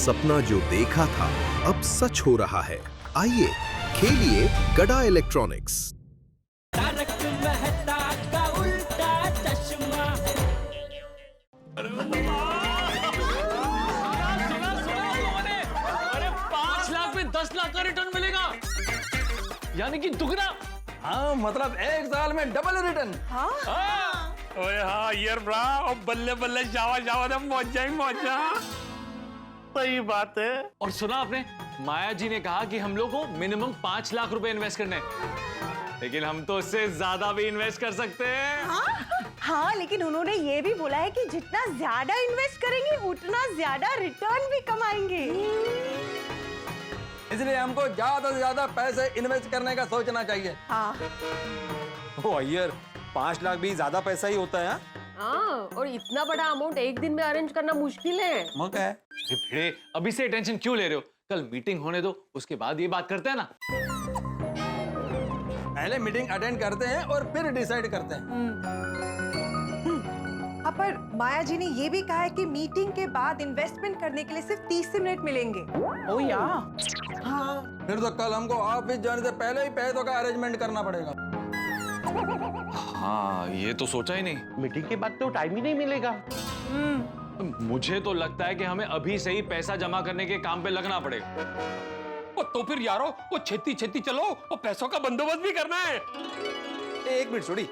सपना जो देखा था अब सच हो रहा है। आइए खेलिए गड़ा इलेक्ट्रॉनिक्स। तारक मेहता का उल्टा चश्मा। अरे 5 लाख में 10 लाख का रिटर्न मिलेगा, यानी कि दुगना। हाँ, मतलब 1 साल में डबल रिटर्न। ओए हाँ यार ब्रा, और बल्ले बल्ले जावा जावा तो मौजा ही मौजा। सही बात है। और सुना आपने, माया जी ने कहा कि हम लोग को मिनिमम 5 लाख रुपए इन्वेस्ट करने हैं, लेकिन हम तो उससे ज्यादा भी इन्वेस्ट कर सकते हैं। हाँ, लेकिन उन्होंने ये भी बोला है कि जितना ज्यादा इन्वेस्ट करेंगे उतना ज्यादा रिटर्न भी कमाएंगे। इसलिए हमको ज्यादा से ज्यादा पैसे इन्वेस्ट करने का सोचना चाहिए। हाँ। ओ अय्यर, 5 लाख भी ज्यादा पैसा ही होता है। हाँ, और इतना बड़ा अमाउंट एक दिन में अरेंज करना मुश्किल है। मौका है। अरे भिड़े, अभी से टेंशन क्यों ले रहे हो? कल मीटिंग होने दो, उसके बाद ये बात करते हैं ना। पहले मीटिंग अटेंड करते हैं और फिर डिसाइड करते हैं। हाँ, पर माया जी ने ये भी कहा है कि मीटिंग के बाद इन्वेस्टमेंट करने के लिए सिर्फ 30 मिनट मिलेंगे। ओ या हाँ। फिर तो कल हमको ऑफिस जाने से पहले ही पैसों का अरेंजमेंट करना पड़ेगा। हाँ, ये तो सोचा ही नहीं। मीटिंग के बाद तो टाइम ही नहीं मिलेगा। मुझे तो लगता है कि हमें अभी से ही पैसा जमा करने के काम पे लगना पड़ेगा। तो फिर यारो, वो छेती छेती चलो, वो पैसों का बंदोबस्त भी करना है। एक मिनट छोड़ी,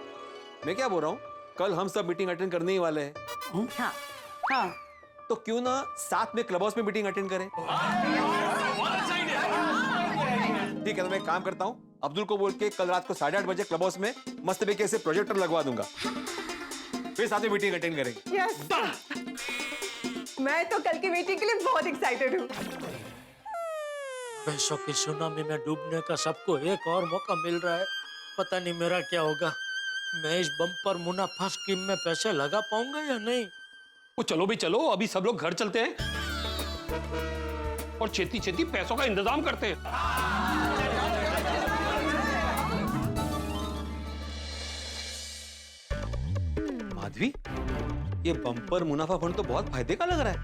मैं क्या बोल रहा हूँ, कल हम सब मीटिंग अटेंड करने ही वाले हैं। हाँ। हाँ, तो क्यों ना साथ में क्लब हाउस में मीटिंग अटेंड करें। ठीक है, तो मैं एक काम करता हूँ, अब्दुल को बोल के कल रात को 8:30 बजे क्लब हाउस में मस्त बेके से प्रोजेक्टर लगवा दूंगा, फिर साथ में मीटिंग अटेंड करेंगे। यस। मैं तो कल की मीटिंग के लिए बहुत एक्साइटेड हूँ। पैसों की सुनामी में डूबने का सबको एक और मौका मिल रहा है। पता नहीं मेरा क्या होगा। मैं इस बम्पर मुनाफा स्कीम में पैसे लगा पाऊंगा या नहीं। वो चलो भी चलो, अभी सब लोग घर चलते हैं और छेती छेती पैसों का इंतजाम करते हैं। माधवी, ये बम्पर मुनाफा फंड तो बहुत फायदे का लग रहा है।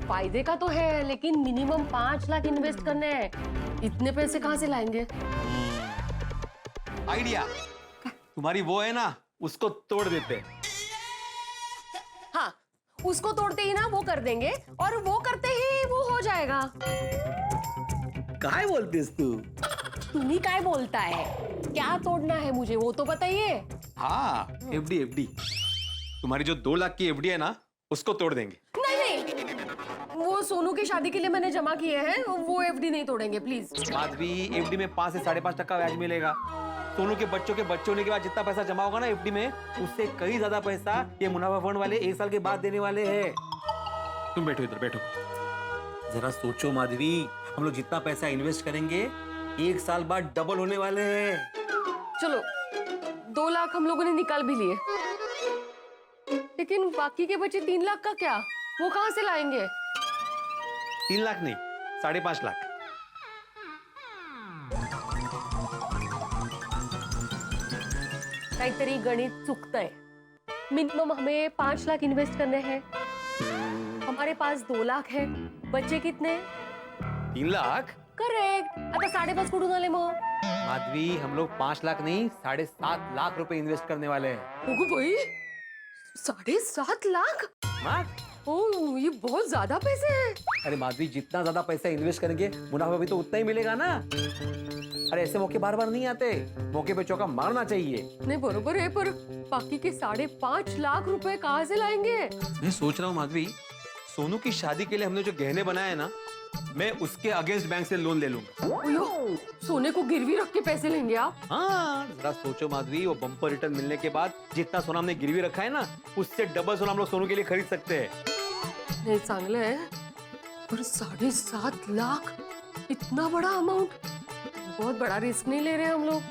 फायदे का तो है, लेकिन मिनिमम 5 लाख इन्वेस्ट करने हैं। इतने पैसे कहाँ से लाएंगे? आइडिया, तुम्हारी वो है ना, उसको तोड़ देते हैं। हाँ, उसको तोड़ते ही ना वो कर देंगे, और वो करते ही वो हो जाएगा। काय बोलतेस तू? तुम्ही काय बोलता है? क्या तोड़ना है मुझे वो तो बताइए। हाँ, एफडी। तुम्हारी जो 2 लाख की एफडी है ना, उसको तोड़ देंगे। नहीं, वो सोनू की शादी के लिए मैंने जमा किए हैं, वो एफडी नहीं तोड़ेंगे प्लीज। माधवी, एफडी में 5 से 5.5% ब्याज मिलेगा। सोनू के बच्चे होने के बाद जितना पैसा जमा होगा ना एफडी में, उससे कई ज्यादा पैसा ये मुनाफा फंड वाले 1 साल के बाद देने वाले हैं। तुम बैठो, इधर बैठो। जरा सोचो माधवी, हम लोग जितना पैसा इन्वेस्ट करेंगे 1 साल बाद डबल होने वाले हैं। चलो, 2 लाख हम लोगों ने निकाल भी लिए, लेकिन बाकी के बचे 3 लाख का क्या? वो कहाँ से लाएंगे? 3 लाख नहीं, 5.5 लाख। काहीतरी गणित चुकतंय। मिनिमम हमें 5 लाख इन्वेस्ट करने हैं, हमारे पास 2 लाख है, बचे कितने? 3 लाख। करेक्ट। आता 5.5 कुठून आले मग? माधवी, हम लोग 5 लाख नहीं 7.5 लाख रुपए इन्वेस्ट करने वाले हैं। ओगो भाई, 7.5 लाख? ओह, ये बहुत ज्यादा पैसे हैं। अरे माधवी, जितना ज्यादा पैसा इन्वेस्ट करेंगे मुनाफा भी तो उतना ही मिलेगा ना। अरे ऐसे मौके बार बार नहीं आते, मौके पे चौका मारना चाहिए। नहीं, बरोबर है, पर बाकी के 5.5 लाख रुपए कहाँ से लाएंगे? मैं सोच रहा हूँ माधवी, सोनू की शादी के लिए हमने जो गहने बनाए हैं ना, मैं उसके अगेंस्ट बैंक से लोन ले लूंगा। ओयो, सोने को गिरवी रख के पैसे लेंगे आप? हाँ, जरा सोचो माधवी, वो बम्पर रिटर्न मिलने के बाद जितना सोना हमने गिरवी रखा है ना, उससे डबल सोना हम लोग सोनू के लिए खरीद सकते हैं। नहीं, चांगलं है, पर 7.5 लाख, इतना बड़ा अमाउंट, बहुत बड़ा रिस्क नहीं ले रहे हम लोग।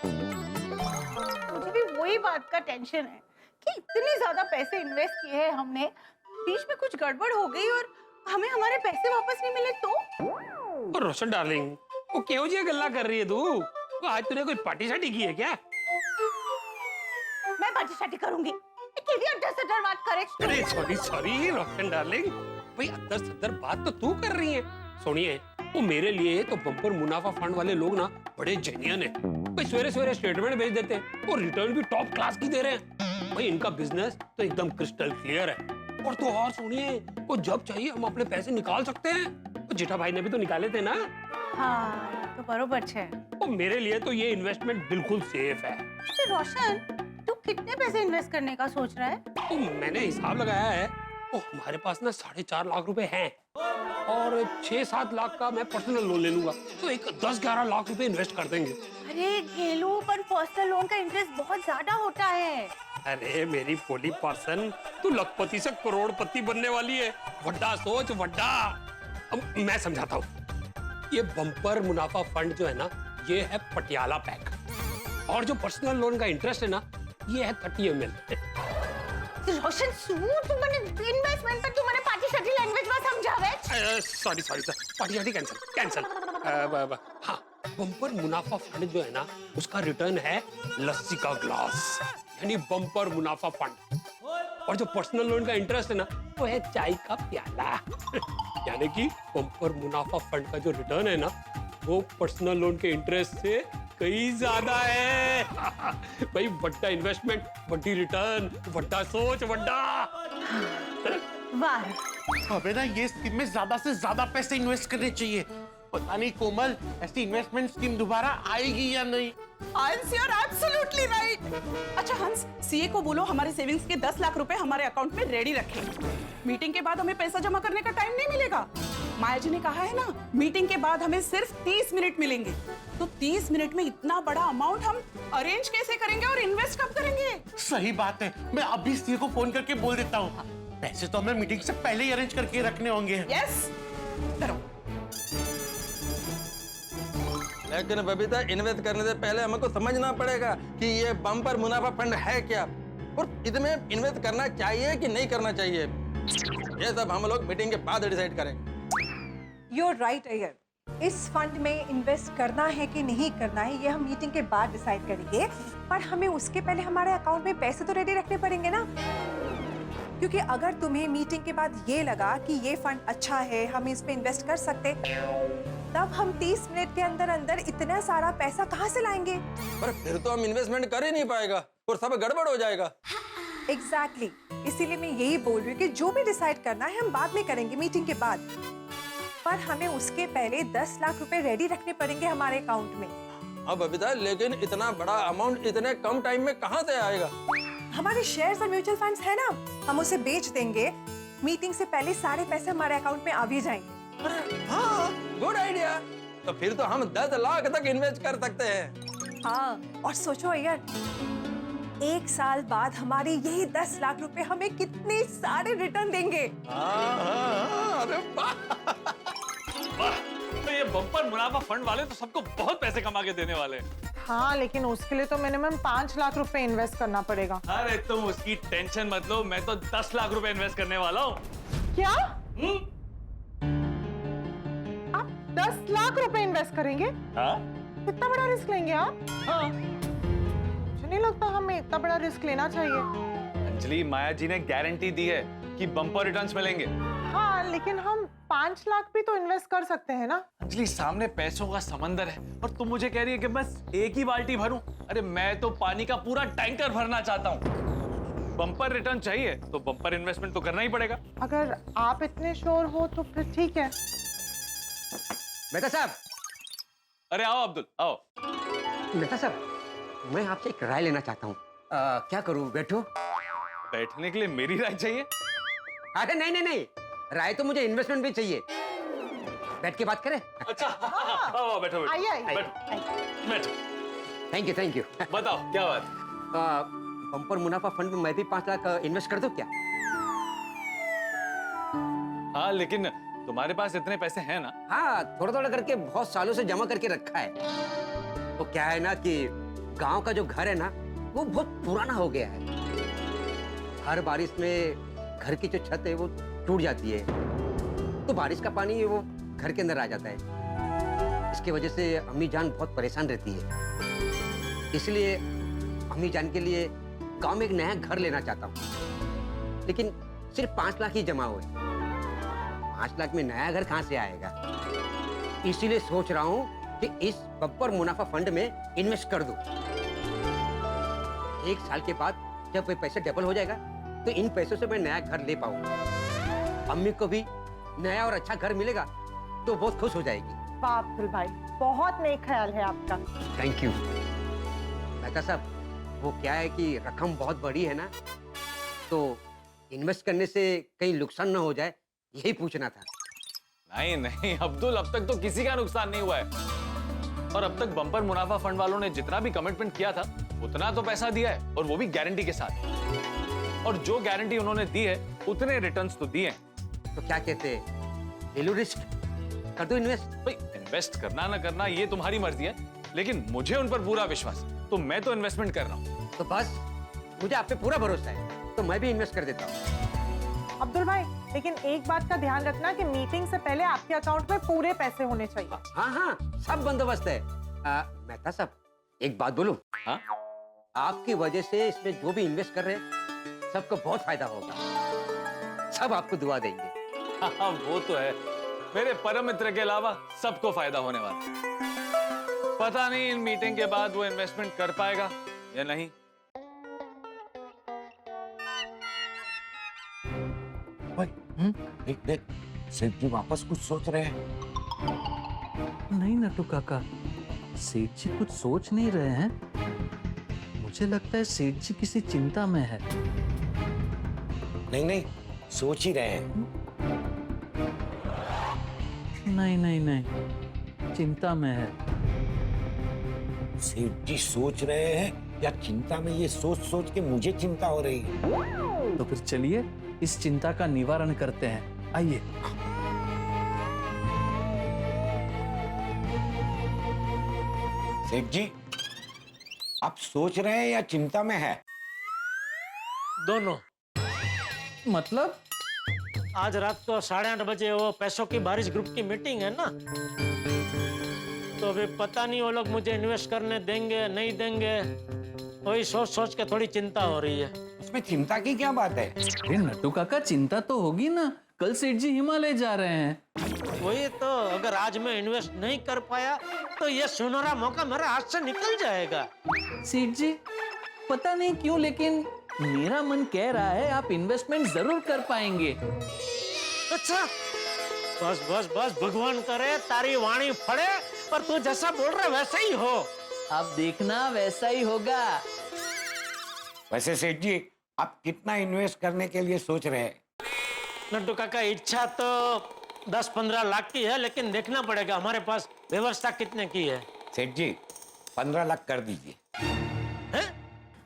मुझे भी वही बात का टेंशन है कि इतने ज्यादा पैसे इन्वेस्ट किए हैं हमने, बीच में कुछ गड़बड़ हो गई और हमें हमारे पैसे वापस नहीं मिले तो? और रोशन डार्लिंग, वो क्यों जी गल्ला कर रही है तू? वो आज तूने कोई पार्टी शार्टी की है क्या? मैं पार्टी शार्टी करूंगी। केवी अड्डा से डर बात करे। अरे सॉरी रोशन डार्लिंग, भाई अंदर से अंदर बात तो तू कर रही है। सुनिए, वो मेरे लिए तो बम्पर मुनाफा फंड वाले लोग ना बड़े जेन्युइन है। भाई सवेरे सवेरे स्टेटमेंट भेज देते हैं और रिटर्न भी टॉप क्लास की दे रहे हैं। भाई इनका बिजनेस तो एकदम क्रिस्टल क्लियर है। और तो और सुनिए, वो जब चाहिए हम अपने पैसे निकाल सकते हैं। तो जेठा भाई ने भी तो निकाले थे ना। हाँ, ये तो बरोबर है। तो मेरे लिए तो ये इन्वेस्टमेंट बिल्कुल सेफ है। अच्छा रोशन, तू कितने पैसे इन्वेस्ट करने का सोच रहा है? तो मैंने हिसाब लगाया है, तो हमारे पास ना 4.5 लाख रुपए हैं और 6-7 लाख का मैं पर्सनल लोन ले लूंगा, तो एक 10-11 लाख रुपए इन्वेस्ट कर देंगे। अरे घेलू, पर पर्सनल लोन का इंटरेस्ट बहुत ज्यादा होता है। अरे मेरी पोली पर्सन, तू लखपति से करोड़पति बनने वाली है। वड्डा सोच वड्डा। अब मैं समझाता हूँ। ये बम्पर मुनाफा फंड जो है ना, ये है पटियाला पैक, और जो पर्सनल लोन का इंटरेस्ट है ना, ये है 30 ml। रोशन सुन, तू मैंने इन्वेस्टमेंट पर तू मैंने पार्टी लैंग्वेज में समझावे। Sorry sir, party cancel. हाँ, बम्पर मुनाफा फंड जो है ना, उसका रिटर्न है लस्सी का ग्लास, यानी बम्पर मुनाफा फंड। और जो पर्सनल लोन का इंटरेस्ट है ना, वो है चाय का प्याला। यानी कि बम्पर मुनाफा फंड का जो रिटर्न है ना, वो पर्सनल लोन के इंटरेस्ट से कहीं ज्यादा है। भाई बड्डा इन्वेस्टमेंट, बड्डी रिटर्न, बड्डा सोच, बड्डा। वाह, अबे ना, ये स्कीम में ज्यादा से ज्यादा पैसे इन्वेस्ट करने चाहिए। पता नहीं कोमल, ऐसी इन्वेस्टमेंट स्कीम दोबारा आएगी या नहीं। हंस, यू आर एब्सोल्युटली राइट। अच्छा हंस, सीए को बोलो हमारे सेविंग्स के 10 लाख रुपए हमारे अकाउंट में रेडी रखें। मीटिंग के बाद हमें पैसा जमा करने का टाइम नहीं मिलेगा। माया जी ने कहा है ना, मीटिंग के बाद हमें सिर्फ 30 मिनट मिलेंगे। तो 30 मिनट में इतना बड़ा अमाउंट हम अरेंज कैसे करेंगे और इन्वेस्ट कब करेंगे? सही बात है, मैं अभी सीए को फोन करके बोल देता हूँ। पैसे तो हमें मीटिंग से पहले ही अरेंज करके रखने होंगे। यस, करो। लेकिन बबीता, इन्वेस्ट करने से पहले हमको समझना पड़ेगा कि ये बम्पर मुनाफा फंड है क्या, और इसमें इन्वेस्ट करना चाहिए कि नहीं करना चाहिए। ये सब हम लोग मीटिंग के बाद डिसाइड करेंगे। You're right, Iyer. इस फंड में इन्वेस्ट करना है कि नहीं करना है, ये हम मीटिंग के बाद डिसाइड करेंगे। पर हमें उसके पहले हमारे अकाउंट में पैसे तो रेडी रखने पड़ेंगे ना, क्योंकि अगर तुम्हें मीटिंग के बाद ये लगा कि ये फंड अच्छा है, हम इस पे इन्वेस्ट कर सकते, तब हम 30 मिनट के अंदर अंदर इतना सारा पैसा कहाँ से लाएंगे? पर फिर तो हम इन्वेस्टमेंट कर ही नहीं पाएगा और सब गड़बड़ हो जाएगा। एग्जैक्टली, इसीलिए मैं यही बोल रही हूँ कि जो भी डिसाइड करना है हम बाद में करेंगे, मीटिंग के बाद। पर हमें उसके पहले 10 लाख रुपए रेडी रखने पड़ेंगे हमारे अकाउंट में। अब बबीता, लेकिन इतना बड़ा अमाउंट इतने कम टाइम में कहाँ से आएगा? हमारे शेयर्स और म्यूचुअल फंड्स है ना, हम उसे बेच देंगे। मीटिंग से पहले सारे पैसे हमारे अकाउंट में आ भी जाएंगे। हाँ, गुड आइडिया। तो फिर तो हम 10 लाख तक इन्वेस्ट कर सकते हैं। हाँ, और सोचो यार, 1 साल बाद हमारे यही 10 लाख रुपए हमें कितने सारे रिटर्न देंगे। अरे तो ये बम्पर मुनाफा फंड वाले तो सबको बहुत पैसे कमा के देने वाले हैं। हाँ, लेकिन उसके लिए तो मिनिमम 5 लाख रुपए इन्वेस्ट करना पड़ेगा। अरे तुम उसकी टेंशन मत लो, मैं तो 10 लाख रुपए इन्वेस्ट करने वाला हूँ। क्या? आप 10 लाख रुपए इन्वेस्ट करेंगे? हाँ? इतना बड़ा रिस्क लेंगे आप? हाँ। मुझे नहीं लगता हमें इतना बड़ा रिस्क लेना चाहिए। अंजलि, माया जी ने गारंटी दी है कि बम्पर रिटर्न्स मिलेंगे। हाँ, लेकिन हम 5 लाख भी तो इन्वेस्ट कर सकते हैं ना? अंजलि, सामने पैसों का समंदर है और तुम मुझे कह रही है कि बस एक ही बाल्टी भरूं। अरे मैं तो पानी का पूरा टैंकर भरना चाहता हूँ। बम्पर रिटर्न चाहिए तो बम्पर इन्वेस्टमेंट तो करना ही पड़ेगा। अगर आप इतने श्योर हो तो फिर ठीक है। मेहता साहब। अरे आओ अब्दुल, आओ। मेहता साहब, मैं आपसे एक राय लेना चाहता हूँ। क्या करूँ, बैठो? बैठने के लिए मेरी राय चाहिए? अरे नहीं, राय तो मुझे इन्वेस्टमेंट भी चाहिए। बैठ के बात करें? अच्छा, आओ बैठो बैठो। आइए। बैठो। Thank you. बताओ क्या बात? बम्पर मुनाफा फंड में मैं भी 5 लाख इन्वेस्ट कर दूं क्या? हाँ, लेकिन तुम्हारे पास इतने पैसे हैं ना? हाँ, थोड़ा करके बहुत सालों से जमा करके रखा है। तो क्या है ना कि गांव का जो घर है ना, वो बहुत पुराना हो गया है। हर बारिश में घर की जो छत है वो टूट जाती है, तो बारिश का पानी वो घर के अंदर आ जाता है। इसकी वजह से अम्मी जान बहुत परेशान रहती है। इसलिए अम्मी जान के लिए गांव में एक नया घर लेना चाहता हूँ, लेकिन सिर्फ 5 लाख ही जमा हुए। 5 लाख में नया घर कहाँ से आएगा? इसीलिए सोच रहा हूँ कि इस बम्पर मुनाफा फंड में इन्वेस्ट कर दूं। 1 साल के बाद जब वो पैसे डबल हो जाएगा तो इन पैसों से मैं नया घर ले पाऊंगा। अम्मी को भी नया और अच्छा घर मिलेगा तो बहुत खुश हो जाएगी। वाह अब्दुल भाई, बहुत नेक ख्याल है आपका। Thank you. मेहता साहब, वो क्या है कि रकम बहुत बड़ी है ना, तो इन्वेस्ट करने से कहीं नुकसान ना हो जाए, यही पूछना था। नहीं नहीं अब्दुल, अब तक तो किसी का नुकसान नहीं हुआ है। और अब तक बम्पर मुनाफा फंड वालों ने जितना भी कमिटमेंट किया था उतना तो पैसा दिया है, और वो भी गारंटी के साथ। और जो गारंटी उन्होंने दी है उतने रिटर्न्स तो दिए हैं। तो क्या कहते हैं, ले लो रिस्क, कर दो इन्वेस्ट। भाई इन्वेस्ट करना ना करना ये तुम्हारी मर्जी है, लेकिन मुझे उन पर पूरा विश्वास है, तो मैं तो इन्वेस्टमेंट कर रहा हूँ। तो बस मुझे आप पे पूरा भरोसा है, तो मैं भी इन्वेस्ट कर देता हूँ। अब्दुल भाई, लेकिन एक बात का ध्यान रखना कि मीटिंग से पहले आपके अकाउंट में पूरे पैसे होने चाहिए। हाँ हाँ, सब बंदोबस्त है। मेहता साहब, एक बात बोलूं? हाँ? आपकी वजह से इसमें जो भी इन्वेस्ट कर रहे हैं सबको बहुत फायदा होगा। सब आपको दुआ देंगे। हाँ, वो तो है। मेरे परम मित्र के अलावा सबको फायदा होने वाला है। पता नहीं इन मीटिंग के बाद वो इन्वेस्टमेंट कर पाएगा या नहीं। देख देख, सेठ जी वापस कुछ सोच रहे हैं। नहीं नट्टू काका, सेठ जी कुछ सोच नहीं रहे हैं। मुझे लगता है सेठ जी किसी चिंता में है। नहीं नहीं, सोच ही रहे हैं। नहीं नहीं नहीं, चिंता में है। सेठ जी सोच रहे हैं या चिंता में, ये सोच सोच के मुझे चिंता हो रही है। तो फिर चलिए इस चिंता का निवारण करते हैं, आइए। सेठ जी, आप सोच रहे हैं या चिंता में है? दोनों। मतलब? आज रात को 8:30 बजे वो पैसों की बारिश ग्रुप की मीटिंग है ना, तो अभी पता नहीं वो लोग मुझे इन्वेस्ट करने देंगे नहीं देंगे, वही सोच सोच के थोड़ी चिंता हो रही है। इसमें चिंता की क्या बात है? अरे नट्टू काका, चिंता तो होगी ना, कल सेठ जी हिमालय जा रहे हैं। वही तो, अगर आज मैं इन्वेस्ट नहीं कर पाया तो ये सुनहरा मौका मेरे हाथ से निकल जाएगा। सेठ जी, पता नहीं क्यों लेकिन मेरा मन कह रहा है आप इन्वेस्टमेंट जरूर कर पाएंगे। अच्छा, बस बस बस, भगवान करे तारी वाणी फड़े, पर तू जैसा बोल रहा वैसा ही हो। आप देखना वैसा ही होगा। वैसे सेठ जी, आप कितना इन्वेस्ट करने के लिए सोच रहे हैं? नट्टू काका, इच्छा तो 10-15 लाख की है, लेकिन देखना पड़ेगा हमारे पास व्यवस्था कितने की है। सेठ जी, 15 लाख कर दीजिए।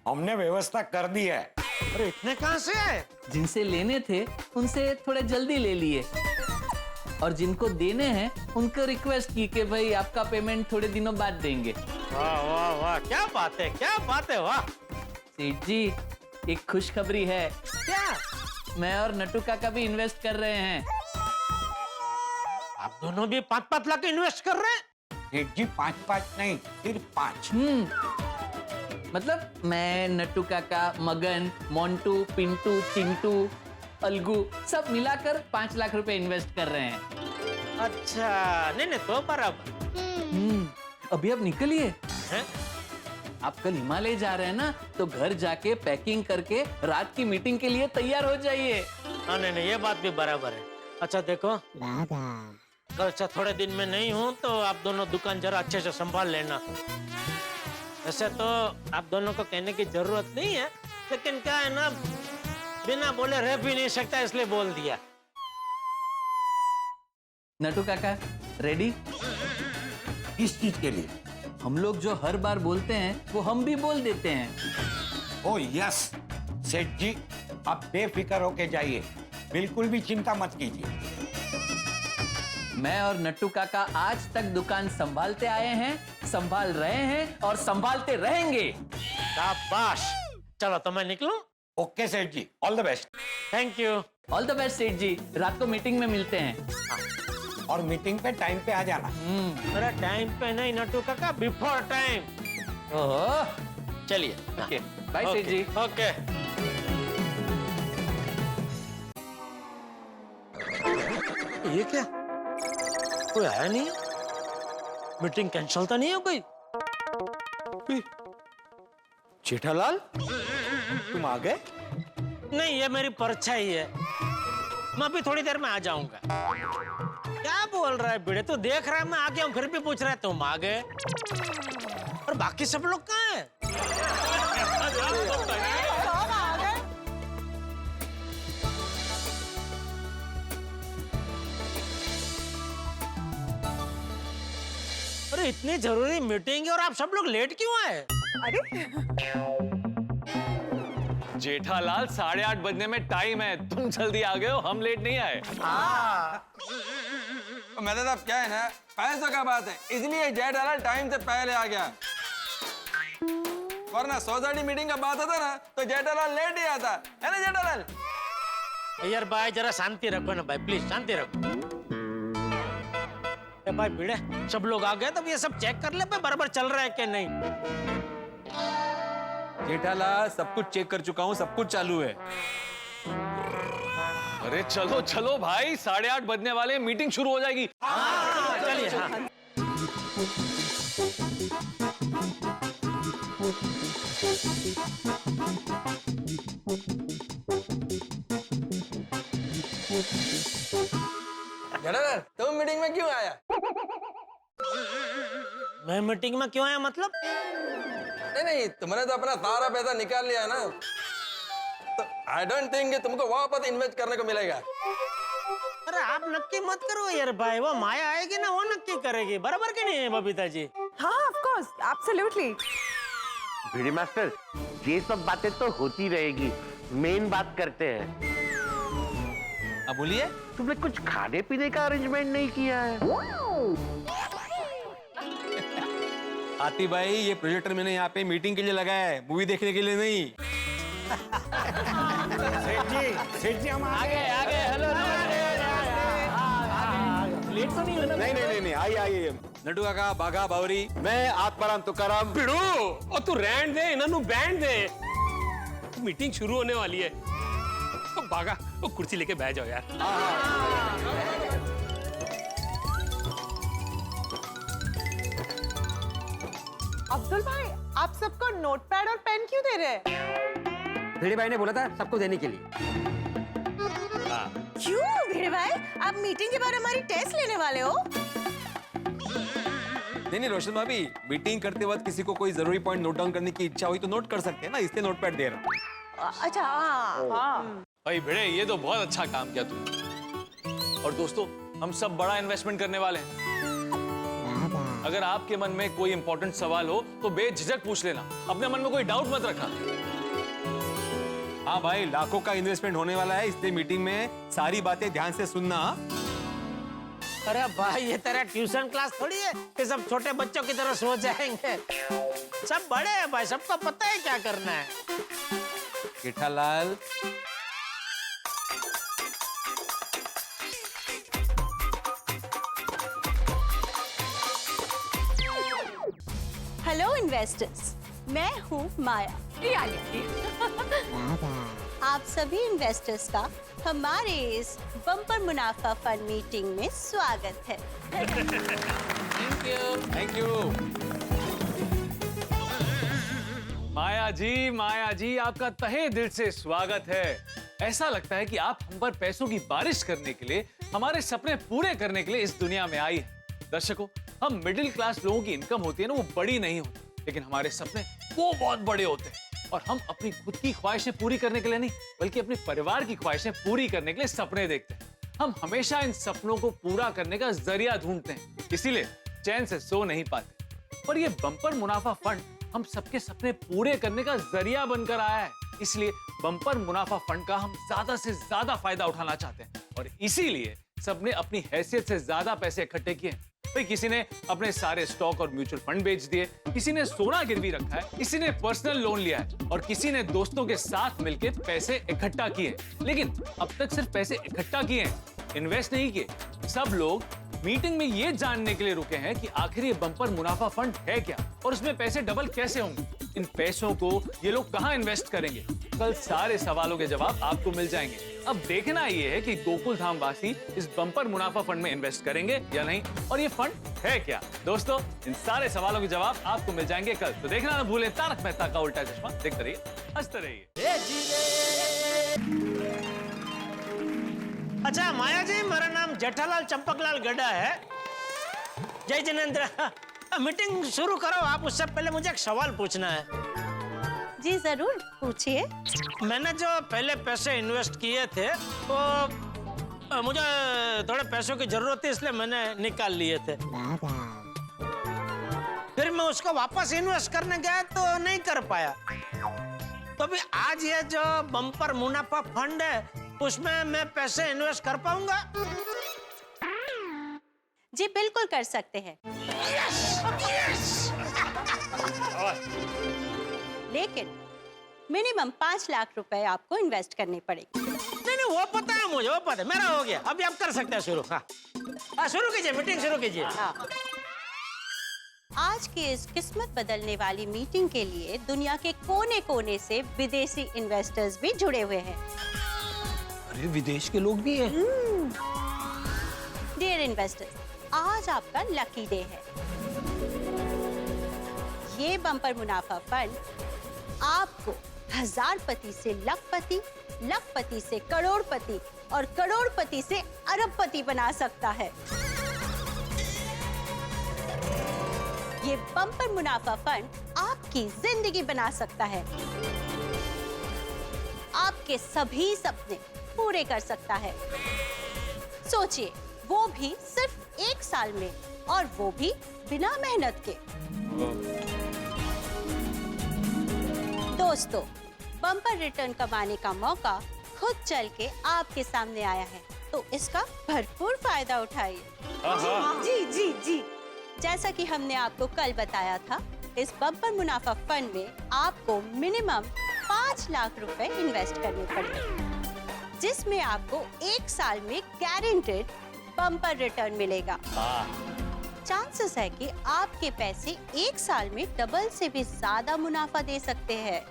हमने व्यवस्था कर दी है। अरे इतने कहाँ से आए? जिनसे लेने थे उनसे थोड़े जल्दी ले लिए, और जिनको देने हैं उनको रिक्वेस्ट की कि भाई आपका पेमेंट थोड़े दिनों बाद देंगे। वाह वाह वाह, क्या बात है, क्या बात है, वाह। सेठ जी, एक खुशखबरी है। क्या? मैं और नट्टू काका भी इन्वेस्ट कर रहे हैं। आप दोनों भी 5-5 लाख इन्वेस्ट कर रहे हैं? सेठ जी, 5-5 नहीं, सिर्फ 5। मतलब मैं, नट्टू काका, मगन, मोंटू, पिंटू, चिंटू, अलगू सब मिलाकर 5 लाख रुपए इन्वेस्ट कर रहे हैं। अच्छा, नहीं तो बराबर। अभी अब निकलिए। आप कल हिमालय जा रहे हैं ना, तो घर जाके पैकिंग करके रात की मीटिंग के लिए तैयार हो जाइए। हाँ, नहीं ये बात भी बराबर है। अच्छा देखो, कल से थोड़े दिन में नहीं हूँ तो आप दोनों दुकान जरा अच्छे से संभाल लेना। वैसे तो आप दोनों को कहने की जरूरत नहीं है, लेकिन क्या है ना, बिना बोले रह भी नहीं सकता, इसलिए बोल दिया। नट्टू काका, रेडी? किस चीज के लिए? हम लोग जो हर बार बोलते हैं वो हम भी बोल देते हैं। ओ यस, सेठ जी, आप बेफिक्र होके जाइए, बिल्कुल भी चिंता मत कीजिए। मैं और नट्टू काका आज तक दुकान संभालते आए हैं, संभाल रहे हैं और संभालते रहेंगे। शाबाश। चलो तो मैं निकलूं? Okay Seth ji, all the best. Thank you. All the best Seth ji, रात को मीटिंग में मिलते हैं। और मीटिंग पे टाइम पे आ जाना। अरे टाइम पे नहीं नट्टू काका, बिफोर टाइम। ओह, चलिए। ओके, बाय सेठ जी। ओके। ये क्या? कोई आया नहीं? मीटिंग कैंसिल तो नहीं हो गई? जेठालाल तुम आ गए? नहीं, ये मेरी परछाई है। मैं अभी थोड़ी देर में आ जाऊंगा। क्या बोल रहा है भिड़े? तू देख रहा है मैं आ गया हूँ, फिर भी पूछ रहा है तुम आ गए? और बाकी सब लोग कहाँ हैं? अरे इतनी जरूरी मीटिंग है और आप सब लोग लेट क्यों आए? अरे जेठालाल 8:30 बजने में टाइम है, तुम जल्दी आ गए हो, हम लेट नहीं आए। मेहता साहब क्या है ना, पैसों का बात है, इसलिए जेठालाल टाइम से पहले आ गया। वरना सोसाइटी मीटिंग का बात होता ना तो जेठालाल लेट ही आता है ना जेठालाल? यार भाई जरा शांति रखो ना भाई, प्लीज शांति रखो। भाई भिड़े सब लोग आ गए तो ये सब चेक कर ले बराबर चल रहा है कि नहीं। जेठालाल सब कुछ चेक कर चुका हूँ, सब कुछ चालू है। अरे चलो चलो भाई, 8:30 बजने वाले, मीटिंग शुरू हो जाएगी। चलिए। हाँ। जेठालाल तुम मीटिंग में क्यों आया? मैं मीटिंग में क्यों आया मतलब? नहीं, तुमने तो अपना सारा पैसा निकाल लिया ना, तो आई डोंट थिंक तुमको वापस इन्वेस्ट करने को मिलेगा। अरे आप नक्की मत करो यार भाई, वो माया आएगी ना वो नक्की करेगी, बराबर के नहीं है बबीता जी? हाँ of course, absolutely. Bhide master ये सब बातें तो होती रहेगी, मेन बात करते हैं। अब बोलिए। तुमने कुछ खाने पीने का अरेंजमेंट नहीं किया है? आती भाई ये प्रोजेक्टर मैंने यहाँ पे मीटिंग के लिए लगाया है, मूवी देखने के लिए नहीं। सेठ जी हम आगे हेलो लेट तो नहीं होना? नहीं आइए नटू काका, बाघा बावरी, मैं आत्माराम तुकाराम। भिड़ो और तू रहन दे, इन्होंने बैंड दे, मीटिंग शुरू होने वाली है। तो बागा वो कुर्सी लेके बैठ जाओ यार। अब्दुल भाई आप सबको नोटपैड और पेन क्यों दे रहे हैं? भिड़े भाई ने बोला था सबको देने के लिए। क्यों भिड़े भाई, आप मीटिंग के बाद हमारी टेस्ट लेने वाले हो? नहीं रोशन भाभी, मीटिंग करते वक्त किसी को कोई जरूरी पॉइंट नोट डाउन करने की इच्छा हुई तो नोट कर सकते हैं ना, इसलिए नोटपैड दे रहा हूँ। अच्छा हाँ। भाई भिड़े ये तो बहुत अच्छा काम किया तुमने। और दोस्तों हम सब बड़ा इन्वेस्टमेंट करने वाले हैं। अगर आपके मन में कोई इंपॉर्टेंट सवाल हो तो बेझिझक पूछ लेना, अपने मन में कोई डाउट मत रखना। हाँ भाई लाखों का इन्वेस्टमेंट होने वाला है, इसलिए मीटिंग में सारी बातें ध्यान से सुनना। अरे भाई ये तेरा ट्यूशन क्लास थोड़ी है कि सब छोटे बच्चों की तरह सो जाएंगे। सब बड़े हैं भाई, सबको पता है क्या करना है। जेठालाल हेलो इन्वेस्टर्स, मैं हूँ माया। आप सभी इन्वेस्टर्स का हमारे इस बम्पर मुनाफा फंड मीटिंग में स्वागत है। Thank you. माया जी आपका तहे दिल से स्वागत है। ऐसा लगता है कि आप हम पर पैसों की बारिश करने के लिए, हमारे सपने पूरे करने के लिए इस दुनिया में आई है। दर्शकों, हम मिडिल क्लास लोगों की इनकम होती है ना, वो बड़ी नहीं होती, लेकिन हमारे सपने वो बहुत बड़े होते हैं। और हम अपनी खुद की ख्वाहिशें पूरी करने के लिए नहीं, बल्कि अपने परिवार की ख्वाहिशें पूरी करने के लिए सपने देखते हैं। हम हमेशा इन सपनों को पूरा करने का जरिया ढूंढते हैं, इसीलिए चैन से सो नहीं पाते। पर ये बम्पर मुनाफा फंड हम सबके सपने पूरे करने का जरिया बनकर आया है, इसलिए बम्पर मुनाफा फंड का हम ज्यादा से ज्यादा फायदा उठाना चाहते हैं। और इसीलिए सबने अपनी हैसियत से ज्यादा पैसे इकट्ठे किए। भाई किसी ने अपने सारे स्टॉक और म्यूचुअल फंड बेच दिए, किसी ने सोना गिरवी रखा है, किसी ने पर्सनल लोन लिया है और किसी ने दोस्तों के साथ मिलकर पैसे इकट्ठा किए। लेकिन अब तक सिर्फ पैसे इकट्ठा किए हैं, इन्वेस्ट नहीं किए। सब लोग मीटिंग में ये जानने के लिए रुके हैं कि आखिर ये बम्पर मुनाफा फंड है क्या और उसमें पैसे डबल कैसे होंगे। इन पैसों को ये लोग कहाँ इन्वेस्ट करेंगे? कल सारे सवालों के जवाब आपको मिल जाएंगे। अब देखना ये है कि गोकुल धाम वासी इस बम्पर मुनाफा फंड में इन्वेस्ट करेंगे या नहीं, और ये फंड है क्या। दोस्तों, इन सारे सवालों के जवाब आपको मिल जाएंगे कल, तो देखना ना भूलें तारक मेहता का उल्टा चश्मा। देखते रहिए, हंसते रहिए। अच्छा माया जी, मेरा नाम जेठालाल चंपकलाल गड्ढा है। जय जिनेंद्र, मीटिंग शुरू करो आप, उससे पहले मुझे एक सवाल पूछना है। जी जरूर, पूछिए। मैंने जो पहले पैसे इन्वेस्ट किए थे वो मुझे थोड़े पैसों की जरूरत थी, इसलिए मैंने निकाल लिए थे। फिर मैं उसको वापस इन्वेस्ट करने गया तो नहीं कर पाया। तो भी आज ये जो बम्पर मुनाफा फंड है उसमें मैं पैसे इन्वेस्ट कर पाऊंगा? जी बिल्कुल कर सकते हैं। लेकिन मिनिमम 5 लाख रुपए आपको इन्वेस्ट करने पड़ेंगे। नहीं, वो पता है मुझे, वो पता है, मेरा हो गया। अभी आप कर सकते हैं शुरू। हाँ, शुरू कीजिए, मीटिंग शुरू कीजिए। हाँ। आज की इस किस्मत बदलने वाली मीटिंग के लिए दुनिया के कोने-कोने से विदेशी इन्वेस्टर्स भी जुड़े हुए हैं। अरे विदेश के लोग भी हैं। डियर इन्वेस्टर्स, आज आपका लकी डे है। ये बम्पर मुनाफा फंड आपको हजारपति से लखपति, लखपति से करोड़पति और करोड़पति से अरबपति बना सकता है। ये बम्पर मुनाफा फंड आपकी जिंदगी बना सकता है, आपके सभी सपने पूरे कर सकता है। सोचिए, वो भी सिर्फ 1 साल में, और वो भी बिना मेहनत के। दोस्तों, बम्पर रिटर्न कमाने का मौका खुद चल के आपके सामने आया है, तो इसका भरपूर फायदा उठाइए। जी जी जी, जैसा कि हमने आपको कल बताया था, इस बम्पर मुनाफा फंड में आपको मिनिमम 5 लाख रुपए इन्वेस्ट करने पड़ेंगे, जिसमें आपको 1 साल में गारंटेड बम्पर रिटर्न मिलेगा। चांसेस है कि आपके पैसे 1 साल में डबल से भी ज्यादा मुनाफा दे सकते हैं।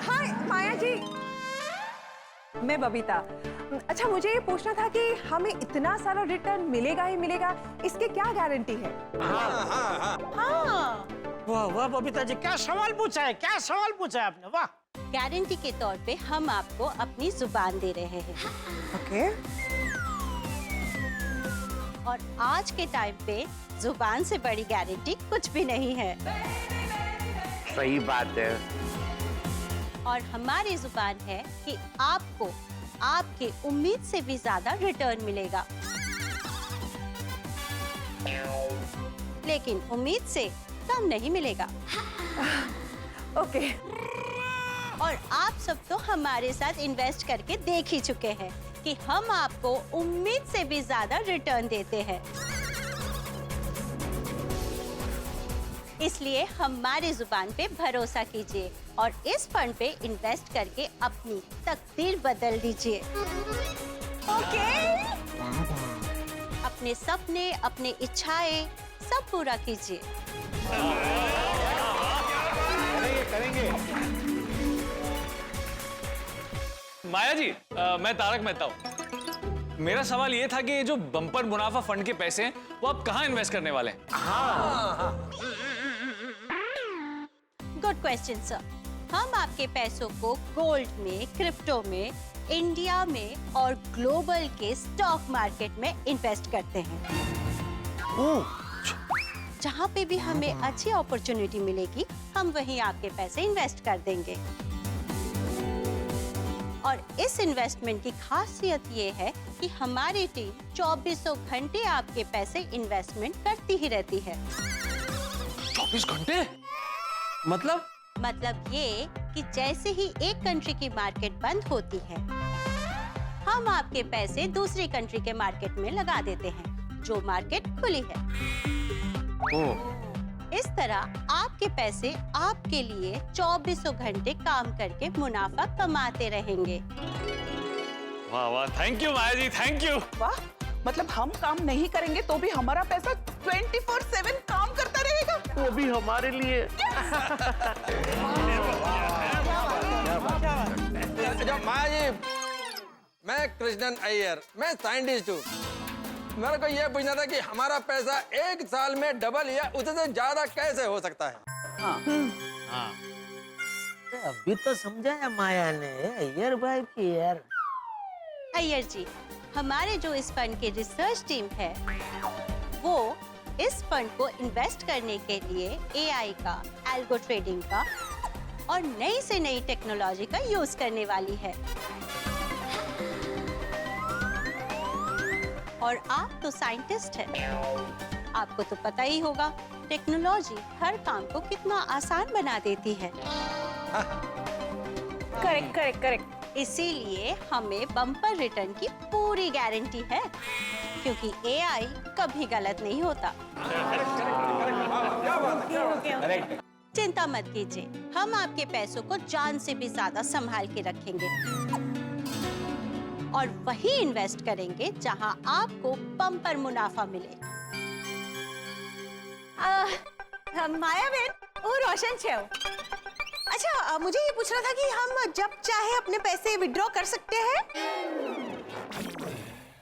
हाय माया जी, मैं बबीता। अच्छा, मुझे ये पूछना था कि हमें इतना सारा रिटर्न मिलेगा ही मिलेगा, इसकी क्या गारंटी है? हाँ। वाह वाह बबीता जी, क्या सवाल पूछा है, क्या सवाल पूछा है आपने, वाह। गारंटी के तौर पे हम आपको अपनी जुबान दे रहे हैं। ओके। और आज के टाइम पे जुबान से बड़ी गारंटी कुछ भी नहीं है। सही बात है। और हमारी जुबान है कि आपको आपके उम्मीद से भी ज्यादा रिटर्न मिलेगा, लेकिन उम्मीद से कम नहीं मिलेगा। ओके। और आप सब तो हमारे साथ इन्वेस्ट करके देख ही चुके हैं कि हम आपको उम्मीद से भी ज्यादा रिटर्न देते हैं। इसलिए हमारी जुबान पे भरोसा कीजिए और इस फंड पे इन्वेस्ट करके अपनी तकदीर बदल दीजिए। ओके? अपने सपने, अपने इच्छाएं सब पूरा कीजिए। करेंगे। माया जी, मैं तारक मेहता हूँ। मेरा सवाल ये था कि ये जो बम्पर मुनाफा फंड के पैसे हैं, वो आप कहाँ इन्वेस्ट करने वाले हैं? Good question sir. हम आपके पैसों को गोल्ड में, क्रिप्टो में, इंडिया में और ग्लोबल के स्टॉक मार्केट में इन्वेस्ट करते हैं। जहाँ पे भी हमें अच्छी अपॉर्चुनिटी मिलेगी, हम वहीं आपके पैसे इन्वेस्ट कर देंगे। और इस इन्वेस्टमेंट की खासियत ये है कि हमारी टीम 24 घंटे आपके पैसे इन्वेस्टमेंट करती ही रहती है। 24 घंटे? मतलब ये कि जैसे ही एक कंट्री की मार्केट बंद होती है, हम आपके पैसे दूसरी कंट्री के मार्केट में लगा देते हैं, जो मार्केट खुली है। इस तरह आपके पैसे आपके लिए 24 घंटे काम करके मुनाफा कमाते रहेंगे। वाह वाह, thank you Maya ji, thank you. वाह, मतलब हम काम नहीं करेंगे तो भी हमारा पैसा 24/7 काम करता रहेगा, वो भी हमारे लिए। अच्छा माया जी, मैं कृष्णन अय्यर, मैं साइंटिस्ट हूँ। मेरे को ये पूछना था कि हमारा पैसा 1 साल में डबल या उससे ज्यादा कैसे हो सकता है? हाँ। अभी तो समझाया माया ने अय्यर भाई की यार। अय्यर जी, हमारे जो इस फंड की रिसर्च टीम है वो इस फंड को इन्वेस्ट करने के लिए एआई का, एल्गो ट्रेडिंग का और नई से नई टेक्नोलॉजी का यूज करने वाली है। और आप तो साइंटिस्ट हैं, आपको तो पता ही होगा टेक्नोलॉजी हर काम को कितना आसान बना देती है। Correct correct correct. इसीलिए हमें बम्पर रिटर्न की पूरी गारंटी है, क्योंकि एआई कभी गलत नहीं होता। चिंता मत कीजिए, हम आपके पैसों को जान से भी ज्यादा संभाल के रखेंगे और वही इन्वेस्ट करेंगे जहां आपको बम्पर मुनाफा मिले। माया बहन, वो रोशन छे। अच्छा, मुझे ये पूछना था कि हम जब चाहे अपने पैसे विड्रॉ कर सकते हैं?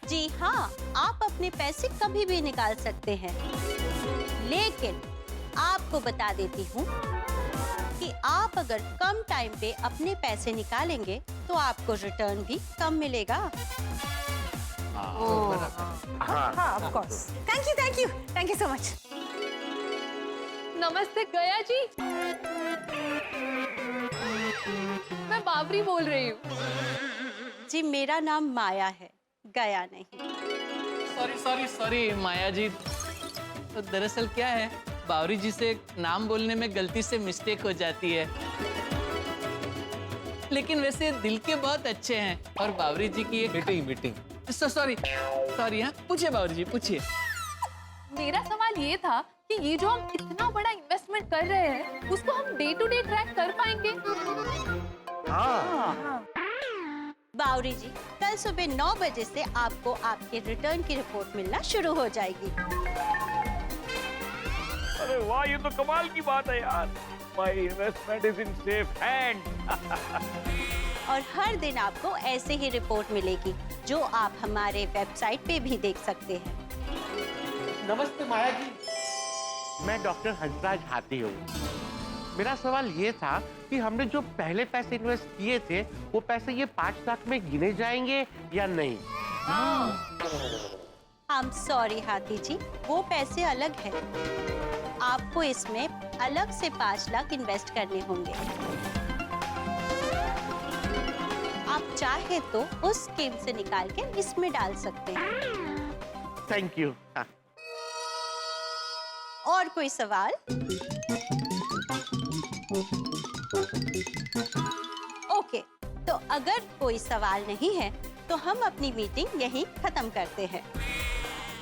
जी हाँ, आप अपने पैसे कभी भी निकाल सकते हैं, लेकिन आपको बता देती हूँ कि आप अगर कम टाइम पे अपने पैसे निकालेंगे तो आपको रिटर्न भी कम मिलेगा। हाँ, of course. Thank you so much. नमस्ते गया जी, मैं बाबरी बोल रही हूँ। जी, मेरा नाम माया है, गया नहीं। सॉरी माया जी, तो दरअसल क्या है, बावरी जी से नाम बोलने में गलती से मिस्टेक हो जाती है, लेकिन वैसे दिल के बहुत अच्छे हैं। और बावरी जी की एक मीटिंग सॉरी हाँ, पूछिए बावरी जी, पूछिए। मेरा सवाल ये था कि ये जो हम इतना बड़ा इन्वेस्टमेंट कर रहे हैं उसको हम डे टू डे ट्रैक कर पाएंगे? हाँ। बावरी जी, कल सुबह 9 बजे से आपको आपके रिटर्न की रिपोर्ट मिलना शुरू हो जाएगी। अरे वाह, ये तो कमाल की बात है यार। My investment is in safe hand. और हर दिन आपको ऐसे ही रिपोर्ट मिलेगी, जो आप हमारे वेबसाइट पे भी देख सकते हैं। नमस्ते माया जी, मैं डॉक्टर हंसराज हाथी हूँ। मेरा सवाल ये था कि हमने जो पहले पैसे इन्वेस्ट किए थे, वो पैसे ये 5 लाख में गिने जाएंगे या नहीं? I'm sorry हाथी जी, वो पैसे अलग हैं। आपको इसमें अलग से 5 लाख इन्वेस्ट करने होंगे। आप चाहे तो उस स्कीम से निकाल के इसमें डाल सकते हैं। Thank you. और कोई सवाल? ओके, तो अगर कोई सवाल नहीं है तो हम अपनी मीटिंग यहीं खत्म करते हैं।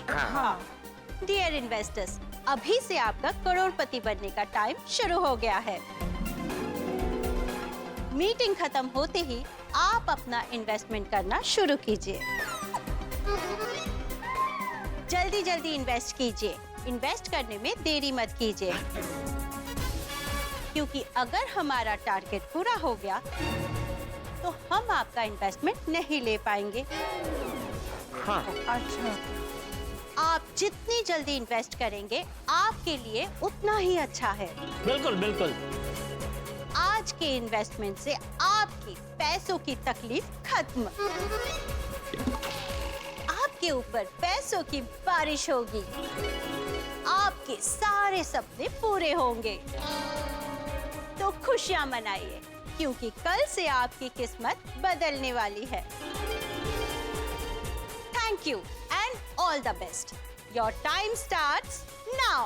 हाँ। डियर इन्वेस्टर्स, अभी से आपका करोड़पति बनने का टाइम शुरू हो गया है। मीटिंग खत्म होते ही आप अपना इन्वेस्टमेंट करना शुरू कीजिए। जल्दी जल्दी इन्वेस्ट कीजिए, इन्वेस्ट करने में देरी मत कीजिए, क्योंकि अगर हमारा टारगेट पूरा हो गया तो हम आपका इन्वेस्टमेंट नहीं ले पाएंगे। हाँ। अच्छा, आप जितनी जल्दी इन्वेस्ट करेंगे आपके लिए उतना ही अच्छा है। बिल्कुल बिल्कुल। आज के इन्वेस्टमेंट से आपकी पैसों की तकलीफ खत्म। आपके ऊपर पैसों की बारिश होगी, आपके सारे सपने पूरे होंगे। तो खुशियां मनाइए, क्योंकि कल से आपकी किस्मत बदलने वाली है। Thank you and all the best. Your time starts now.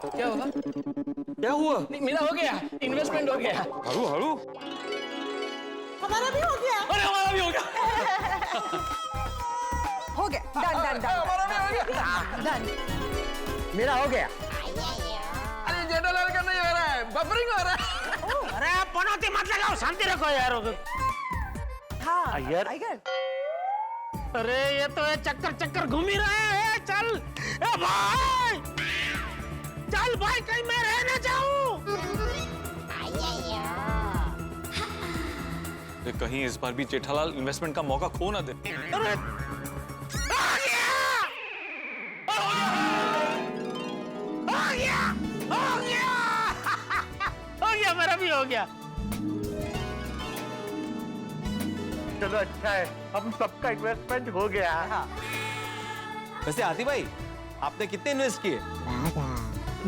क्या हुआ? क्या हुआ? मेरा हो गया, इन्वेस्टमेंट हो गया। हरू हरू, हमारा भी हो गया। अरे हमारा भी हो गया। Done done. मेरा हो गया। अरे जेठालाल का नहीं हो रहा है, बफरिंग हो रहा है। अरे आप पनौती मत लगाओ, शांति रखो यार। हाँ अय्यर। अरे ये तो चक्कर चक्कर घूम ही रहा है। चल ए भाई, चल भाई, कहीं मैं रह ना जाऊं। कहीं इस बार भी जेठालाल इन्वेस्टमेंट का मौका खो ना दे। अरे आ गया, हो गया, मेरा भी हो गया। चलो अच्छा है, हम सबका इन्वेस्टमेंट हो गया। वैसे आदि भाई, आपने कितने इन्वेस्ट किए?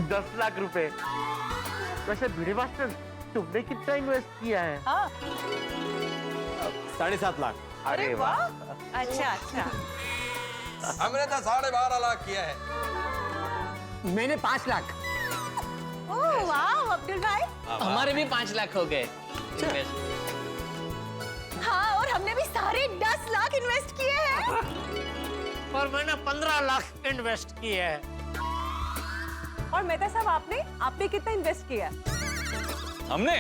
10 लाख रुपए। वैसे भिड़े मास्टर, तुमने कितना इन्वेस्ट किया है? 7.5 लाख। अरे वाह। अच्छा अच्छा। हमने तो 12.5 लाख किया है। मैंने 5 लाख। ओह वाह अब्दुल भाई। हमारे भी 5 लाख हो गए। हाँ, और हमने भी सारे 10 लाख इन्वेस्ट किए हैं। और मैंने 15 लाख इन्वेस्ट किए हैं। और मेहता साहब, आपने कितना इन्वेस्ट किया? हमने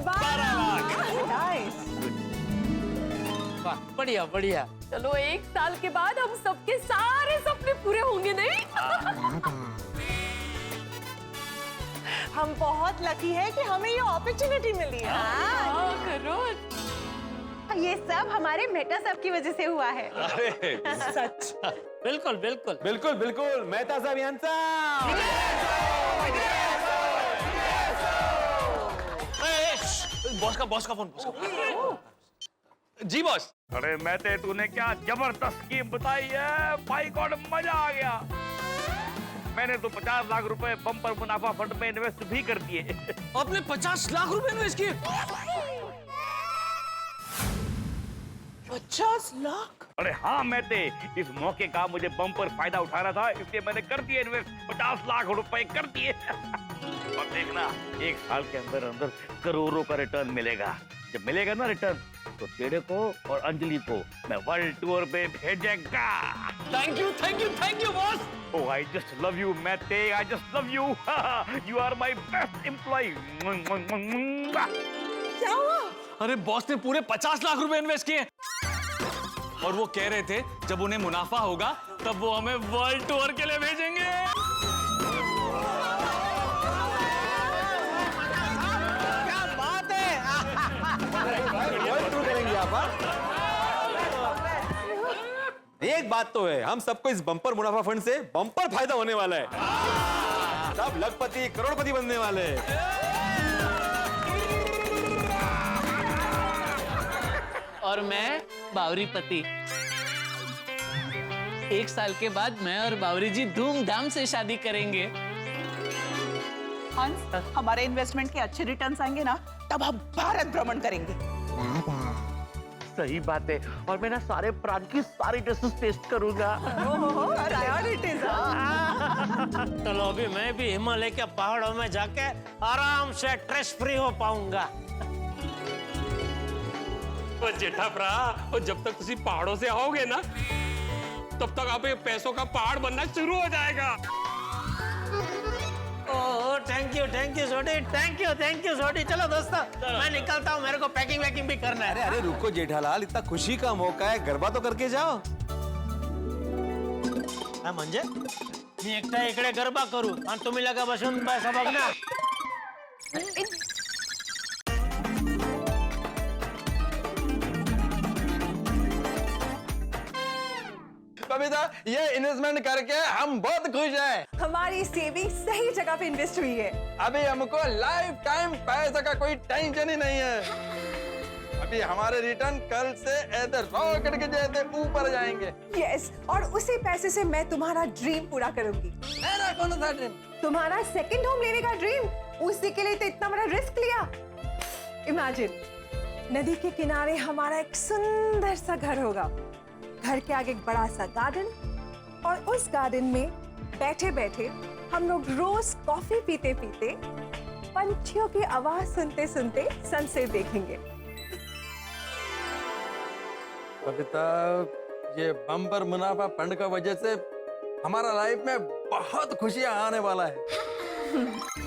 12 लाख। नाइस। वाह, बढ़िया बढ़िया। चलो 1 साल के बाद हम सबके सारे सपने पूरे होंगे नहीं? हम बहुत लकी है कि हमें ये अपॉर्चुनिटी मिली है। हाँ, करो। ये सब हमारे मेहता साहब की वजह से हुआ है। अरे सच। बिल्कुल बिल्कुल बिल्कुल बिल्कुल, मेहता साहब बॉस का फोन। जी बॉस। अरे मैते, तूने क्या जबरदस्त स्कीम बताई है। भाई गॉड, मजा आ गया। मैंने तो 50 लाख रुपए बम्पर मुनाफा फंड में इन्वेस्ट भी कर दिए। आपने 50 लाख रुपए इन्वेस्ट किए? 50 लाख? अरे हाँ मैते, इस मौके का मुझे बम्पर फायदा उठाना था, इसलिए मैंने कर दिया इन्वेस्ट। 50 लाख रुपए कर दिए। और देखना, 1 साल के अंदर अंदर करोड़ों का रिटर्न मिलेगा। जब मिलेगा ना रिटर्न, तो तेरे को और अंजलि को मैं वर्ल्ड टूर पे भेजेगा। Thank you boss. Oh, I just love you, Mate. I just love you. You are my best employee. क्या हुआ? अरे बॉस ने पूरे 50 लाख रुपए इन्वेस्ट किए और वो कह रहे थे जब उन्हें मुनाफा होगा तब वो हमें वर्ल्ड टूर के लिए भेजेंगे। क्या बात है। वर्ल्ड टूर करेंगे आप? एक बात तो है, हम सबको इस बम्पर मुनाफा फंड से बम्पर फायदा होने वाला है। सब लखपति करोड़पति बनने वाले हैं। और मैं बावरीपति। 1 साल के बाद मैं और बावरी जी धूमधाम से शादी करेंगे। हंस, हमारे इन्वेस्टमेंट के अच्छे रिटर्न्स आएंगे ना, तब हम भारत भ्रमण करेंगे। सही बात है। और मैं ना सारे प्रांत की सारी डिशेस टेस्ट करूंगा। चलो अभी मैं भी हिमालय के पहाड़ों में जाके आराम से स्ट्रेस फ्री हो पाऊंगा। जेठा भरा, और जब तक तुसी पहाड़ों से आओगे ना, तब तक आप पैसों का पहाड़ बनना शुरू हो जाएगा। Oh thank you Sodhi, thank you Sodhi. चलो दोस्तों, मैं निकलता हूँ, मेरे को पैकिंग वैकिंग भी करना है। अरे रुको जेठालाल, इतना खुशी का मौका है, गरबा तो करके जाओ। म्हणजे मी एकटा इकडे गरबा करू आणि तुम्ही लगा बसून पैसा बघणार। बबीता, ये इन्वेस्टमेंट करके हम बहुत खुश हैं। हमारी सेविंग सही जगह पे इन्वेस्ट हुई है। अभी हमको लाइफ टाइम पैसे का कोई टेंशन ही नहीं है। अभी हमारे रिटर्न कल से ऐसे रॉकेट के जैसे ऊपर जाएंगे। यस, और उसी पैसे से मैं तुम्हारा ड्रीम पूरा करूंगी। मेरा कौन सा ड्रीम? तुम्हारा सेकंड होम लेने का ड्रीम। उसी के लिए तो इतना बड़ा रिस्क लिया। इमेजिन, नदी के किनारे हमारा एक सुंदर सा घर होगा। घर के आगे एक बड़ा सा गार्डन, और उस गार्डन में बैठे बैठे हम लोग रोज कॉफी पीते पीते पंछियों की आवाज सुनते सुनते सनसेट देखेंगे। बबीता, ये बम्पर मुनाफा फंड का वजह से हमारा लाइफ में बहुत खुशियां आने वाला है।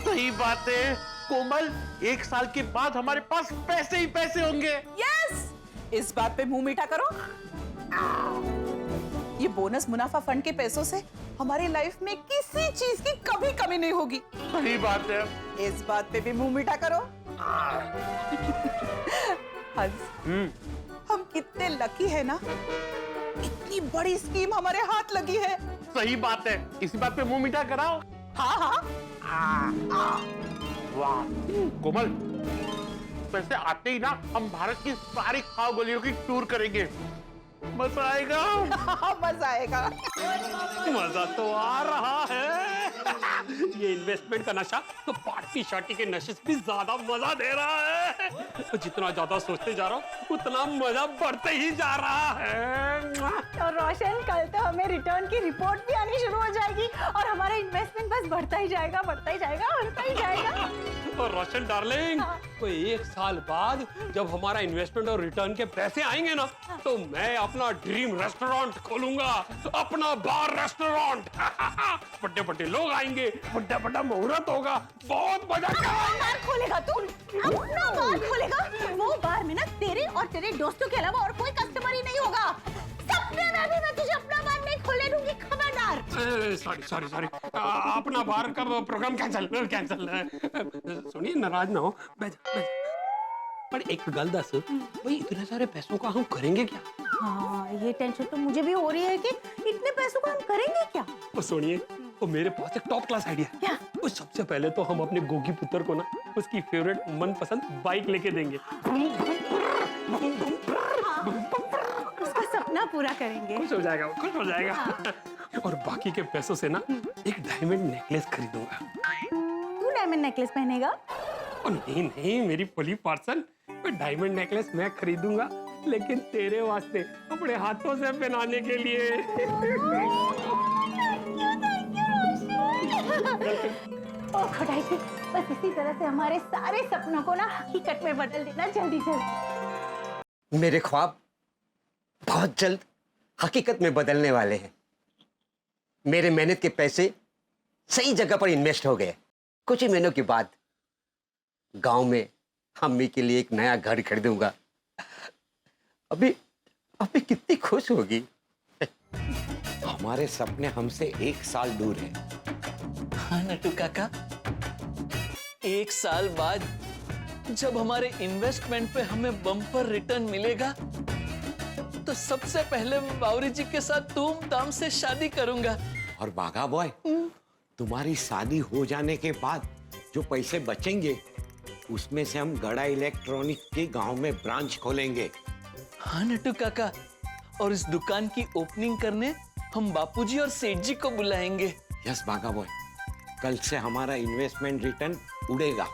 सही बात है कोमल, 1 साल के बाद हमारे पास पैसे ही पैसे होंगे। यस, इस बात पे मुंह मीठा करो। ये बोनस मुनाफा फंड के पैसों से हमारी लाइफ में किसी चीज की कभी कमी नहीं होगी। सही बात है। इस बात पे भी मुंह मीठा करो। हंस, हम कितने लकी है ना, इतनी बड़ी स्कीम हमारे हाथ लगी है। सही बात है, इसी बात पे मुंह मीठा कराओ। हाँ हाँ। वाह कोमल, वैसे आते ही ना हम भारत की सारी खाओ गलियों की टूर करेंगे। मजा आएगा। मजा आएगा। मजा तो आ रहा है। ये इन्वेस्टमेंट का नशा तो पार्टी शार्टी के नशे से भी ज्यादा मजा दे रहा है। तो जितना ज्यादा सोचते जा रहा हूँ उतना मजा बढ़ते ही जा रहा है। तो रोशन, कल तो हमें रिटर्न की रिपोर्ट भी आनी शुरू हो जाएगी और हमारा इन्वेस्टमेंट बस बढ़ता ही जाएगा, बढ़ता ही जाएगा, बढ़ता ही जाएगा। और रोशन डार्लिंग, तो 1 साल बाद जब हमारा इन्वेस्टमेंट और रिटर्न के पैसे आएंगे ना, तो मैं अपना ड्रीम रेस्टोरेंट खोलूंगा, अपना बार रेस्टोरेंट। बड़े बड़े लोग आएंगे, बड़ा बड़ा मुहूर्त होगा, बहुत मजा बार खोलेगा तू? अपना बार खोलेगा? वो बार में ना तेरे और तेरे दोस्तों के अलावा और कोई कस्टमर ही नहीं होगा। सपने में भी मैं तुझे अपना बार नहीं खोलने दूंगी, खबरदार। सॉरी अपना बार का प्रोग्राम कैंसिल। सुनिए, नाराज ना हो, बैठ। पर एक गल दस, भाई इतने सारे पैसों का हम करेंगे क्या? हाँ, ये टेंशन तो मुझे भी हो रही है कि इतने पैसों का हम करेंगे क्या? तो सुनिए, तो मेरे पास एक टॉप क्लास आइडिया है। क्या? तो सबसे पहले तो हम अपने गोगी पुत्र को ना उसकी फेवरेट मनपसंद बाइक लेके देंगे। उसका सपना पूरा करेंगे। खुश हो जाएगा। और बाकी के पैसों से ना एक डायमंड नेकलेस खरीदूंगा। तू डायमंड नेकलेस पहनेगा? और नहीं मेरी फुली पार्सन, डायमंड नेकलेस मैं खरीदूंगा, लेकिन तेरे वास्ते अपने हाथों से पहनाने के लिए। ओ खुदाई, बस इसी तरह से हमारे सारे सपनों को ना हकीकत में बदल देना जल्दी जल्दी। मेरे ख्वाब बहुत जल्द हकीकत में बदलने वाले हैं। मेरे मेहनत के पैसे सही जगह पर इन्वेस्ट हो गए। कुछ ही महीनों के बाद गांव में अम्मी के लिए एक नया घर खरीदूंगा। अभी कितनी खुश होगी। हमारे सपने हमसे 1 साल दूर हैं। हाँ नटू काका, 1 साल बाद जब हमारे इन्वेस्टमेंट पे हमें बम्पर रिटर्न मिलेगा तो सबसे पहले मैं बावरी जी के साथ धूमधाम से शादी करूंगा। और बाघा बॉय, तुम्हारी शादी हो जाने के बाद जो पैसे बचेंगे उसमें से हम गड़ा इलेक्ट्रॉनिक के गांव में ब्रांच खोलेंगे। हाँ नटू काका, और इस दुकान की ओपनिंग करने हम बापूजी और सेठ जी को बुलाएंगे। यस बाघा बॉय, कल से हमारा इन्वेस्टमेंट रिटर्न उड़ेगा,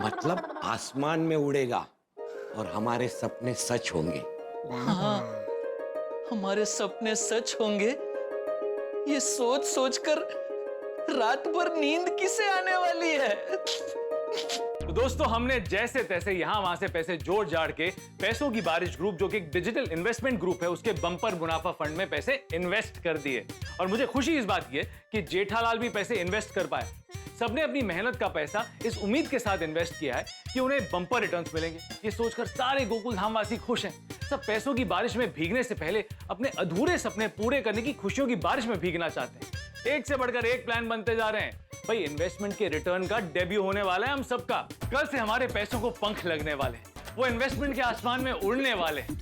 मतलब आसमान में उड़ेगा और हमारे सपने सच होंगे। हाँ, हमारे सपने सच होंगे, ये सोच सोचकर रात भर नींद किसे आने वाली है। तो दोस्तों, हमने जैसे तैसे यहां वहां से पैसे जोड़ जाड़ के पैसों की बारिश ग्रुप, जो कि एक डिजिटल इन्वेस्टमेंट ग्रुप है, उसके बम्पर मुनाफा फंड में पैसे इन्वेस्ट कर दिए। और मुझे खुशी इस बात की है कि जेठालाल भी पैसे इन्वेस्ट कर पाए। सबने अपनी मेहनत का पैसा इस उम्मीद के साथ इन्वेस्ट किया है कि उन्हें बम्पर रिटर्न्स मिलेंगे। ये सोचकर सारे गोकुल धाम वासी खुश हैं। सब पैसों की बारिश में भीगने से पहले अपने अधूरे सपने पूरे करने की खुशियों की बारिश में भीगना चाहते हैं। एक से बढ़कर एक प्लान बनते जा रहे हैं। भाई, इन्वेस्टमेंट के रिटर्न का डेब्यू होने वाला है हम सबका। कल से हमारे पैसों को पंख लगने वाले हैं, वो इन्वेस्टमेंट के आसमान में उड़ने वाले हैं।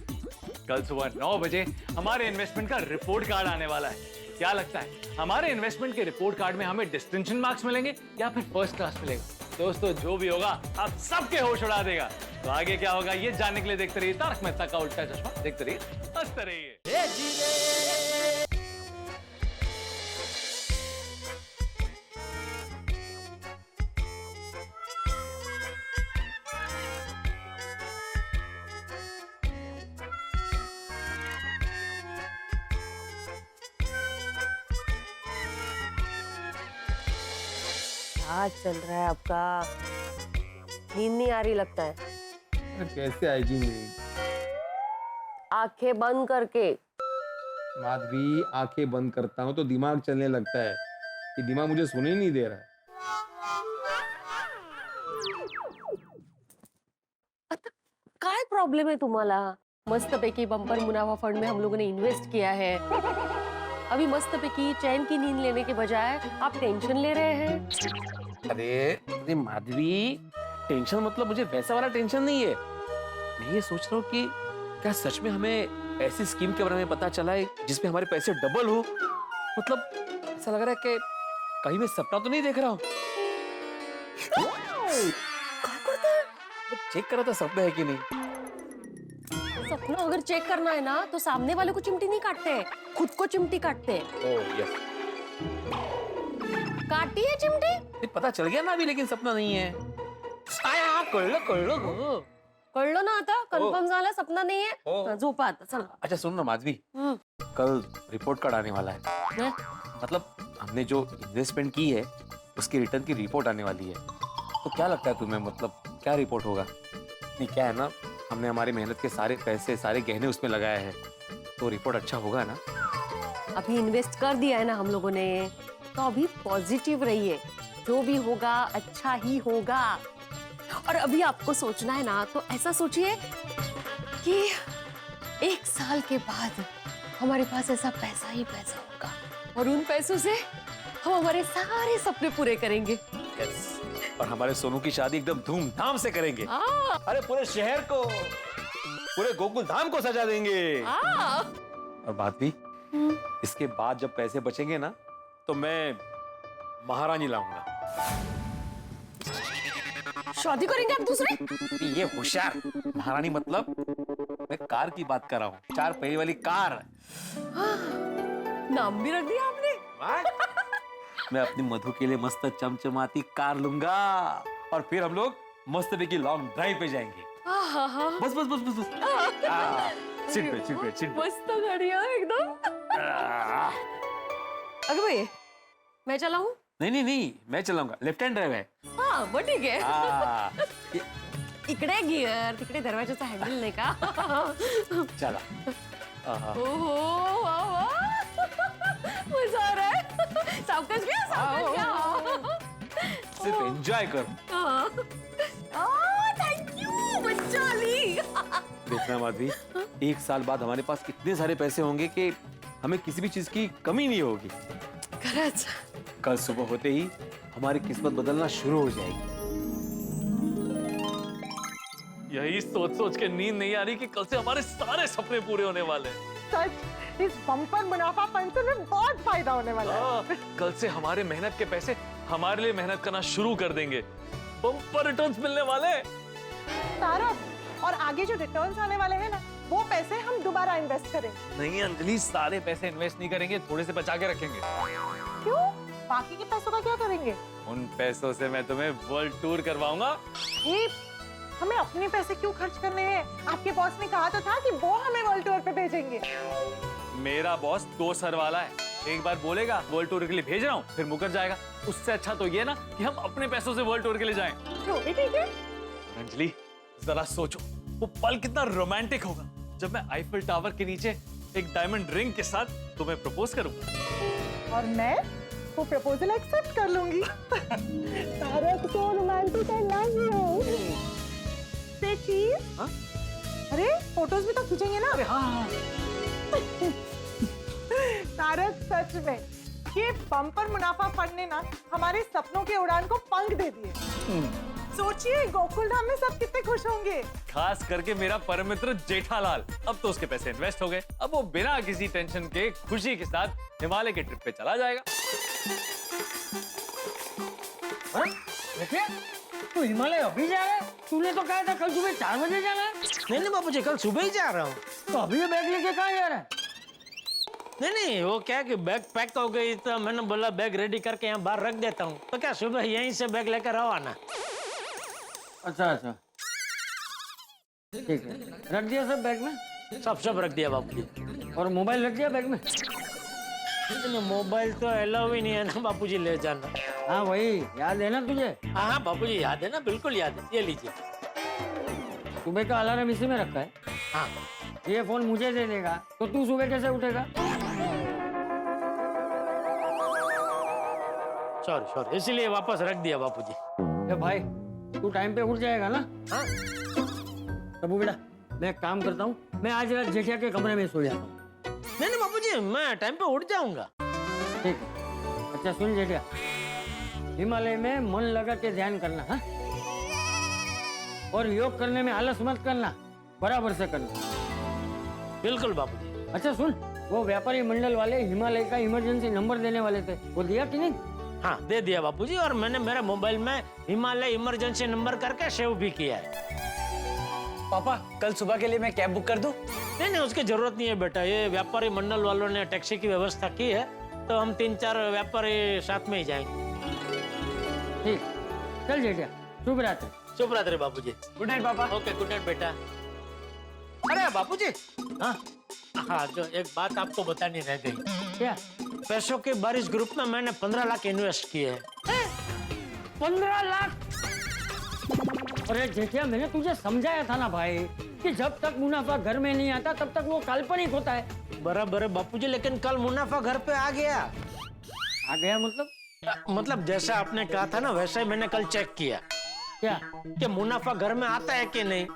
कल सुबह 9 बजे हमारे इन्वेस्टमेंट का रिपोर्ट कार्ड आने वाला है। क्या लगता है, हमारे इन्वेस्टमेंट के रिपोर्ट कार्ड में हमें डिस्टिंक्शन मार्क्स मिलेंगे या फिर फर्स्ट क्लास मिलेगा? दोस्तों, जो भी होगा आप सबके होश उड़ा देगा। तो आगे क्या होगा ये जानने के लिए देखते रहिए तारक मेहता का उल्टा चश्मा। देखते रहिए, हंसते रहिए। क्या चल रहा है आपका? नींद नहीं आ रही लगता है। कैसे आएगी नींद? आंखें बंद करके। माधवी, आंखें बंद करता हूँ तो दिमाग चलने लगता है। ये दिमाग मुझे सुने ही नहीं दे रहा है। काय प्रॉब्लेम है तुम्हाला? मस्तपैकी बम्पर मुनाफा फंड में हम लोगों ने इन्वेस्ट किया है। अभी मस्तपैकी चैन की नींद लेने के बजाय आप टेंशन ले रहे हैं। अरे माधवी, टेंशन मतलब मुझे वैसा वाला टेंशन नहीं है। मैं ये सोच रहा हूँ कि क्या सच में हमें ऐसी स्कीम के बारे में पता चला है जिसमें हमारे पैसे डबल हो। मतलब ऐसा लग रहा है कि कहीं मैं सपना तो नहीं देख रहा हूँ। चेक करा था सपना है कि नहीं। सपना अगर चेक करना है ना तो सामने वाले को चिमटी नहीं काटते, खुद को चिमटी काटते। Oh yes. काटी है चिमटी? ये पता चल गया ना अभी, लेकिन सपना नहीं है। आया कळलं ना आता, कंफर्म झाला सपना नहीं है। हाँ, झोपा आता चल। अच्छा सुन ना माधवी, कल रिपोर्ट कार्ड आने वाला है। मतलब हमने जो इन्वेस्टमेंट की है उसकी रिटर्न की रिपोर्ट आने वाली है। तो क्या लगता है तुम्हें, मतलब क्या रिपोर्ट होगा? नहीं क्या है ना, हमने हमारी मेहनत के सारे पैसे, सारे गहने उसमें लगाए हैं, तो रिपोर्ट अच्छा होगा ना। अभी इन्वेस्ट कर दिया है ना हम लोगों ने, तो अभी पॉजिटिव रहिए, जो भी होगा अच्छा ही होगा। और अभी आपको सोचना है ना तो ऐसा सोचिए कि 1 साल के बाद हमारे पास ऐसा पैसा ही पैसा होगा और उन पैसों से हम हमारे सारे सपने पूरे करेंगे। यस। और हमारे सोनू की शादी एकदम धूमधाम से करेंगे। अरे पूरे शहर को, पूरे गोकुल धाम को सजा देंगे। और माधवी, इसके बाद जब पैसे बचेंगे ना तो मैं महारानी लाऊंगा। शादी करेंगे आप दूसरे? ये होशियार महारानी मतलब मैं कार की बात कर रहा हूँ, 4 पहिए वाली कार। नाम भी रख दिया आपने। मैं अपनी मधु के लिए मस्त चमचमाती कार लूंगा और फिर हम लोग मस्त की लॉन्ग ड्राइव पे जाएंगे। बस बस बस बस बस। सीट पे। मस्त गाड़ी है एकदम। अगर भाई मैं चलाऊं? नहीं, मैं चलाऊंगा, लेफ्ट हैंड ड्राइव है। हाँ वो ठीक है। इकडे गियर, तिकडे दरवाजाचा हँडल नाही का? चला। ओहो वाह वाह, मजा आ रहा है। सावकाश घ्या। सिर्फ एंजॉय कर। थैंक यू, मजा आली। देखना माधवी, 1 साल बाद हमारे पास इतने सारे पैसे होंगे कि हमें किसी भी चीज की कमी नहीं होगी। खरंच। कल सुबह होते ही हमारी किस्मत बदलना शुरू हो जाएगी। यही सोच सोच के नींद नहीं आ रही कि कल से हमारे सारे सपने पूरे होने वाले हैं। सच, इस बम्पर मुनाफा फंड से हमें बहुत फायदा होने वाला है। कल से हमारे मेहनत के पैसे हमारे लिए मेहनत करना शुरू कर देंगे। बम्पर रिटर्न्स मिलने वाले। सारा और आगे जो रिटर्न्स आने वाले हैं ना, वो पैसे हम दोबारा इन्वेस्ट करेंगे। नहीं अंजलि, सारे पैसे इन्वेस्ट नहीं करेंगे, थोड़े से बचा के रखेंगे। क्यों? बाकी के पैसों का क्या करेंगे? उन पैसों से मैं तुम्हें वर्ल्ड टूर करवाऊंगा। हमें अपने पैसे क्यों खर्च करने हैं? आपके बॉस ने कहा तो था कि वो हमें वर्ल्ड टूर पे भेजेंगे। मेरा बॉस 2 सर वाला है, एक बार बोलेगा वर्ल्ड टूर के लिए भेज रहा हूँ, फिर मुकर जाएगा। उससे अच्छा तो ये ना कि हम अपने पैसों से वर्ल्ड टूर के लिए जाएं। तो भी ठीक है। अंजलि जरा सोचो, वो पल कितना रोमांटिक होगा जब मैं आईफिल टावर के नीचे एक डायमंड रिंग के साथ तुम्हें प्रपोज करूंगा। और मैं वो प्रपोजल एक्सेप्ट कर लूंगी। तारक तो रोमांटिक है, लव यू। से चीज? अरे फोटोज भी तो खींचेंगे ना। अरे हाँ। तारक सच में ये बम्पर मुनाफा फंड ने ना हमारे सपनों के उड़ान को पंख दे दिए। सोचिए गोकुल धाम में सब कितने खुश होंगे। खास करके मेरा परम मित्र जेठालाल, अब तो उसके पैसे इन्वेस्ट हो गए, अब वो बिना किसी टेंशन के खुशी के साथ हिमालय के ट्रिप पे चला जाएगा। तू हिमालय अभी जा रहा है? तूने तो कहा था कल सुबह 4 बजे जाना है। नहीं बाबूजी, कल सुबह ही जा रहा हूँ। तो अभी ये बैग लेके कहाँ जा रहा है? नहीं, वो क्या कि बैग पैक हो गई तो मैंने बोला बैग रेडी करके यहाँ बाहर रख देता हूँ, तो क्या सुबह यहीं से बैग लेकर रवाना। अच्छा ठीक है, रख दिया सब बैग में? सब रख दिया बापूजी। और मोबाइल रख दिया बैग में? मोबाइल तो अलाउ ही नहीं है ना बापूजी ले जाना। हाँ वही याद है ना तुझे? हाँ बापूजी याद है ना, बिल्कुल याद है। ये लीजिए। सुबह का अलार्म इसी में रखा है। हाँ, ये फोन मुझे दे देगा तो तू सुबह कैसे उठेगा? सॉरी सॉरी, इसीलिए वापस रख दिया बापूजी। ए भाई, तू टाइम पे उठ जाएगा ना? हाँ। तबू बेटा, मैं एक काम करता हूँ, मैं आज रात जेठिया के कमरे में सो जाता हूँ। नहीं बापूजी, मैं टाइम पे उठ जाऊंगा। ठीक है। अच्छा सुन जेठिया, हिमालय में मन लगा के ध्यान करना, हाँ? और योग करने में आलस मत करना, बराबर से करना। बिल्कुल बापूजी। अच्छा सुन, वो व्यापारी मंडल वाले हिमालय का इमरजेंसी नंबर देने वाले थे, वो दिया कि नहीं? हाँ दे दिया बापूजी, और मैंने मेरे मोबाइल में हिमालय इमरजेंसी नंबर करके सेव भी किया है। पापा, कल सुबह के लिए मैं कैब बुक कर दूं? नहीं, उसकी जरूरत नहीं है बेटा, ये व्यापारी मंडल वालों ने टैक्सी की व्यवस्था की है, तो हम 3-4 व्यापारी साथ में ही जाएंगे। ठीक, चल जेठिया, शुभ रात्रि। शुभ रात्रि बापूजी। गुड नाइट पापा। ओके, गुड नाइट बेटा। अरे बापूजी, हाँ हाँ, जो एक बात आपको बतानी रह गई। क्या? पैसों के बारिश ग्रुप में मैंने 15 लाख इन्वेस्ट किए हैं। 15 लाख? अरे जेठिया, मैंने तुझे समझाया था ना भाई कि जब तक मुनाफा घर में नहीं आता तब तक वो काल्पनिक होता है। बराबर है बापूजी, लेकिन कल मुनाफा घर पे आ गया। आ गया मतलब जैसा आपने कहा था ना, वैसा ही मैंने कल चेक किया। क्या? कि मुनाफा घर में आता है कि नहीं।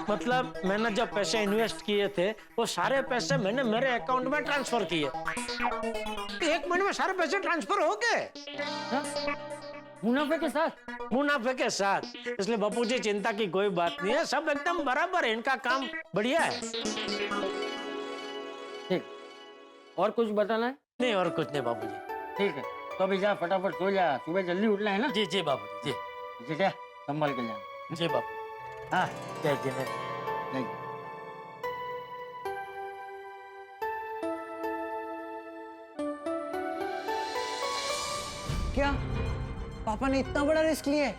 मतलब मैंने जब पैसे इन्वेस्ट किए थे वो सारे पैसे मैंने मेरे अकाउंट में ट्रांसफर किए। 1 मिनट में सारे पैसे ट्रांसफर हो गए। मुनाफे के साथ? मुनाफे के साथ। इसलिए बापूजी चिंता की कोई बात नहीं है, सब एकदम बराबर है, इनका काम बढ़िया है। ठीक, और कुछ बताना है? नहीं, और कुछ नहीं बापूजी। ठीक है, तो अभी जा, फटाफट सो जा, सुबह जल्दी उठना है ना? जी जी बापूजी, जी। जेठिया, संभाल के जाना। जी बापू। हाँ, जय जिने। क्या पापा ने इतना बड़ा रिस्क लिया है?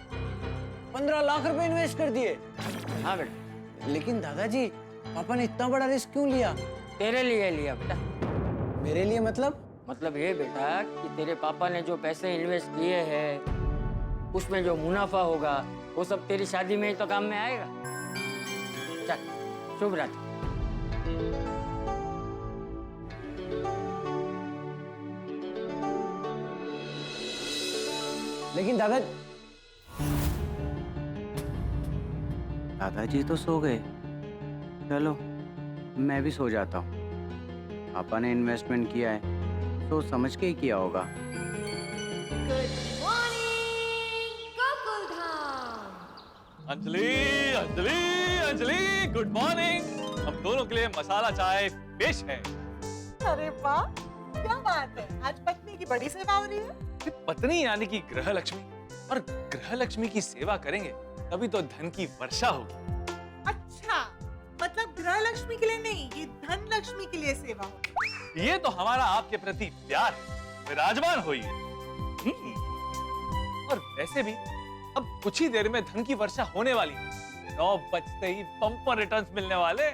15 लाख रुपए इन्वेस्ट कर दिए? हाँ बेटा। लेकिन दादाजी, पापा ने इतना बड़ा रिस्क क्यों लिया? तेरे लिए लिया बेटा। मेरे लिए मतलब? मतलब ये बेटा कि तेरे पापा ने जो पैसे इन्वेस्ट किए हैं उसमें जो मुनाफा होगा वो सब तेरी शादी में ही तो काम में आएगा। चल, शुभ रात्रि। लेकिन दादाजी तो सो गए। चलो मैं भी सो जाता हूँ। पापा ने इन्वेस्टमेंट किया है, सोच समझ के ही किया होगा। Anjali, Anjali, Anjali, good morning. हम दोनों के लिए मसाला चाय पेश है। अरे वाह, क्या बात है, आज पत्नी की बड़ी सेवा हो रही है। पत्नी यानी कि गृह लक्ष्मी, और गृह लक्ष्मी की सेवा करेंगे तभी तो धन की वर्षा होगी। अच्छा, मतलब गृह लक्ष्मी के लिए नहीं, ये धन लक्ष्मी के लिए सेवा हो। ये तो हमारा आपके प्रति प्यार है, विराजमान होइए। और वैसे भी अब कुछ ही देर में धन की वर्षा होने वाली है। 9 बजते ही बम्पर रिटर्न्स मिलने वाले।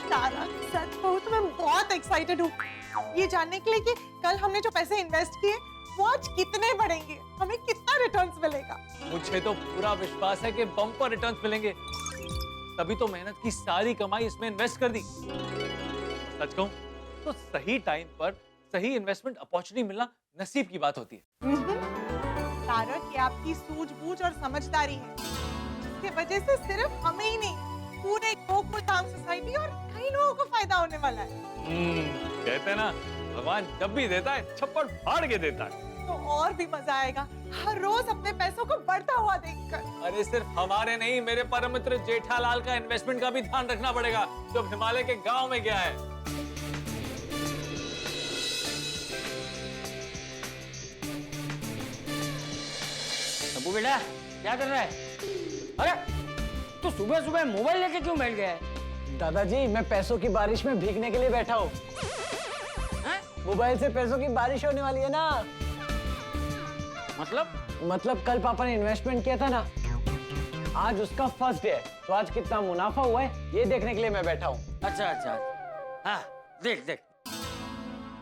तारा, सच कहूं तो मैं बहुत एक्साइटेड हूँ ये जानने के लिए कि कल हमने जो पैसे इन्वेस्ट किए वो आज कितने बढ़ेंगे, हमें कितना रिटर्न्स मिलेगा। मुझे तो पूरा विश्वास है कि बम्पर रिटर्न्स मिलेंगे, तभी तो मेहनत की सारी कमाई इसमें इन्वेस्ट कर दी। सच कहूं तो सही टाइम पर सही इन्वेस्टमेंट अपॉर्चुनिटी मिलना नसीब की बात होती है। तारक, ये आपकी सूझबूझ और समझदारी है, जिसकी वजह से सिर्फ हमें ही नहीं, पूरे गोकुलधाम सोसाइटी और कई लोगों को फायदा होने वाला है। कहते हैं ना, भगवान जब भी देता है छप्पर फाड़ के देता है। तो और भी मजा आएगा हर रोज अपने पैसों को बढ़ता हुआ देखकर। अरे सिर्फ हमारे नहीं, मेरे परम मित्र जेठालाल का इन्वेस्टमेंट का भी ध्यान रखना पड़ेगा, जो हिमालय के गांव में गया है। अबू बेटा, क्या कर रहा है? अरे तू सुबह सुबह मोबाइल लेके क्यों बैठ गया है? दादाजी, मैं पैसों की बारिश में भीगने के लिए बैठा हूँ। मोबाइल से पैसों की बारिश होने वाली है ना। मतलब कल पापा ने इन्वेस्टमेंट किया था ना, आज उसका फर्स्ट डे है, तो आज कितना मुनाफा हुआ है ये देखने के लिए मैं बैठा हूँ। अच्छा अच्छा, हाँ देख देख,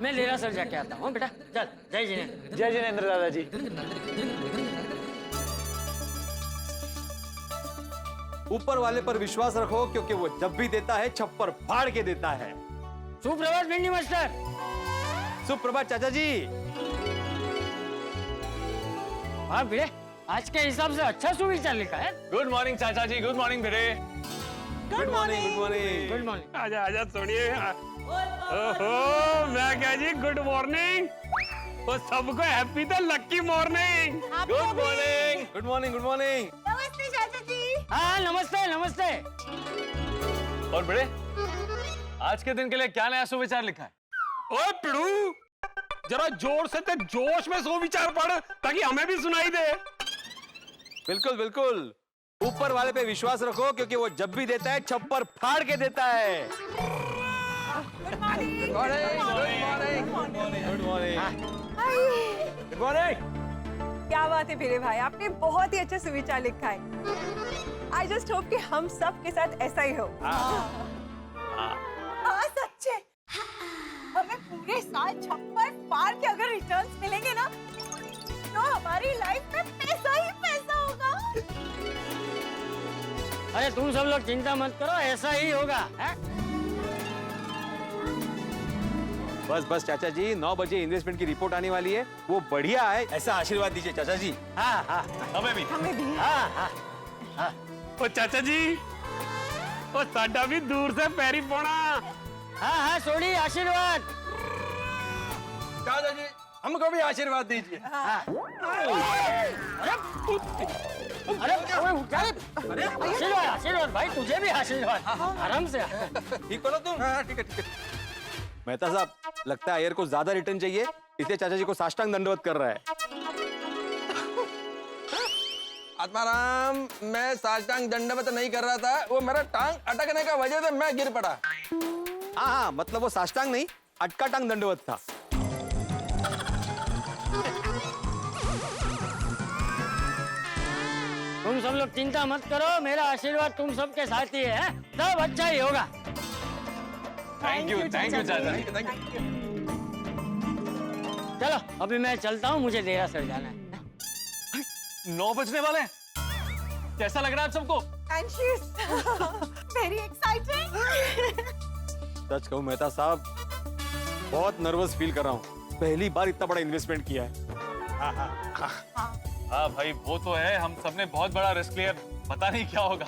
मैं लेरा सर जाके आता हूँ बेटा। चल, जय जिनेंद्र। जय जिनेंद्र दादाजी। ऊपर वाले पर विश्वास रखो, क्योंकि वो जब भी देता है छप्पर फाड़ के देता है। सुप्रभात भिंडी मास्टर। सुप्रभात चाचा जी। हाँ भिड़े, आज के हिसाब से अच्छा सुविचार लिखा है। गुड मॉर्निंग चाचा जी, good morning Bhide. Good morning, good morning, good morning. आजा आजा सोनिए। ओहो, मैं क्या जी गुड मॉर्निंग। वो सबको हैप्पी तो lucky morning. Good morning, good morning, good morning. नमस्ते चाचा जी। हाँ नमस्ते नमस्ते। और भिड़े, आज के दिन के लिए क्या नया सुविचार लिखा है? ओए पिड़ू, जरा जोर से ते जोश में सुविचार पढ़ ताकि हमें भी सुनाई दे। बिल्कुल बिल्कुल, ऊपर वाले पे विश्वास रखो क्योंकि वो जब भी देता है छप्पर फाड़ के देता है। Good morning. Good morning, good morning. Good morning. क्या बात है भिड़े भाई, आपने बहुत ही अच्छा सुविचार लिखा है। आई जस्ट होप कि हम सब के साथ ऐसा ही हो। हाँ सच्चे, हमें पूरे साल छप्पर फाड़ के अगर रिटर्न्स मिलेंगे ना तो हमारी लाइफ में पैसा ही पैसा होगा। अरे तुम सब लोग चिंता मत करो, ऐसा ही होगा। है? बस बस चाचा जी, 9 बजे इन्वेस्टमेंट की रिपोर्ट आने वाली है, वो बढ़िया है, ऐसा आशीर्वाद दीजिए चाचा जी। हाँ हाँ, हमें भी। हमें भी। हाँ हाँ हाँ। ओ चाचा जी, ओ साडा भी दूर से पैरी पोना। हाँ हाँ सोनी, आशीर्वाद। चाचा जी हमको भी आशीर्वाद दीजिए। अरे आशीर्वाद आशीर्वाद भाई, तुझे भी आशीर्वाद। आराम से। ठीक बोलो तुम। हाँ ठीक है ठीक है। मेहता साहब, लगता है अय्यर को ज्यादा रिटर्न चाहिए, इसलिए चाचा जी को साष्टांग दंडवत कर रहा है। आत्माराम, मैं साष्टांग दंडवत नहीं कर रहा था, वो मेरा टांग अटकने का वजह से मैं गिर पड़ा। हाँ हाँ, मतलब वो साष्टांग नहीं, अटका टांग दंडवत था। तुम सब लोग चिंता मत करो, मेरा आशीर्वाद तुम सबके साथ ही है। सब अच्छा ही होगा। थैंक यू चाचा जी। चलो अभी मैं चलता हूँ, मुझे देरासर जाना है। 9 बजने वाले हैं। कैसा लग रहा है आप सबको? Very excited. सच कहूँ मेहता साहब, बहुत नर्वस फील कर रहा हूँ, पहली बार इतना बड़ा इन्वेस्टमेंट किया है। हाँ भाई, वो तो है, हम सबने बहुत बड़ा रिस्क लिया, पता नहीं क्या होगा।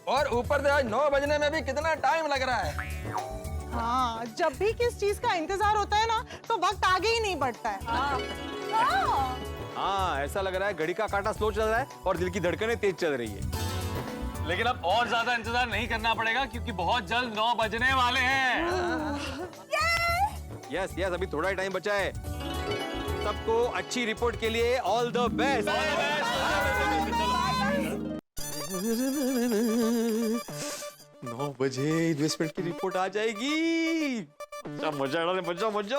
और ऊपर से आज 9 बजने में भी कितना टाइम लग रहा है। हाँ, जब भी किस चीज का इंतजार होता है ना तो वक्त आगे ही नहीं बढ़ता है। हाँ, ऐसा लग रहा है घड़ी का कांटा स्लो चल रहा है और दिल की धड़कनें तेज चल रही है। लेकिन अब और ज्यादा इंतजार नहीं करना पड़ेगा क्योंकि बहुत जल्द 9 बजने वाले हैं। यस यस, अभी थोड़ा ही टाइम बचा है। सबको अच्छी रिपोर्ट के लिए ऑल द बेस्ट। 9 बजे इन्वेस्टमेंट की रिपोर्ट आ जाएगी। अच्छा, मजा मजा मजा।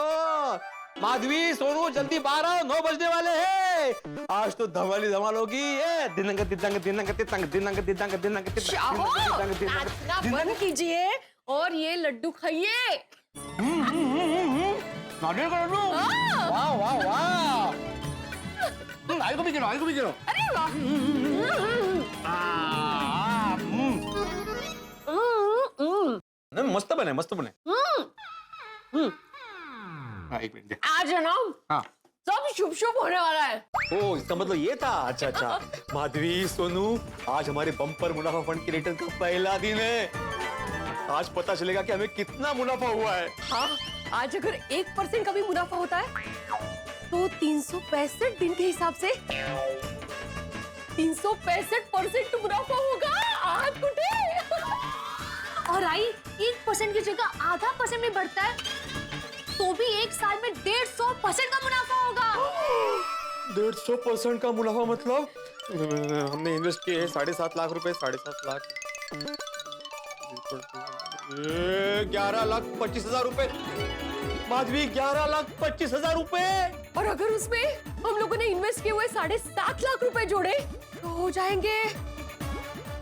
माधवी, सोनू, जल्दी बाहर आओ, 9 बजने वाले हैं। आज तो धमाली धमाल होगी। दिनंग दिनंग दिनंग दिनंग दिनंग दिनंग दिनंग दिनंग। बंद कीजिए और ये लड्डू खाइए। वाह वाह वाह। आई को भी गिरो। अरे वाह। मस्त बने, मस्त बने। एक मिनट। आज है ना, हाँ। सब शुभ शुभ होने वाला है। ओ, इसका मतलब ये था। अच्छा अच्छा। माधवी, सोनू, आज हमारे बम्पर मुनाफा फंड के रिटर्न का पहला दिन है। आज पता चलेगा कि हमें कितना मुनाफा हुआ है। हाँ, आज अगर 1% का भी मुनाफा होता है तो 365 दिन के हिसाब से 365% मुनाफा होगा। आज कुटे और आई 1% की जगह आधा % में बढ़ता है तो भी एक साल में 150% का मुनाफा होगा। 150% का मुनाफा मतलब हमने इन्वेस्ट किए हैं 7.5 लाख रुपए। 7.5 लाख 11,25,000 रुपए। माधवी, 11,25,000 रुपए। और अगर उसमें हम लोगों ने इन्वेस्ट किए हुए 7.5 लाख रुपए जोड़े तो हो जाएंगे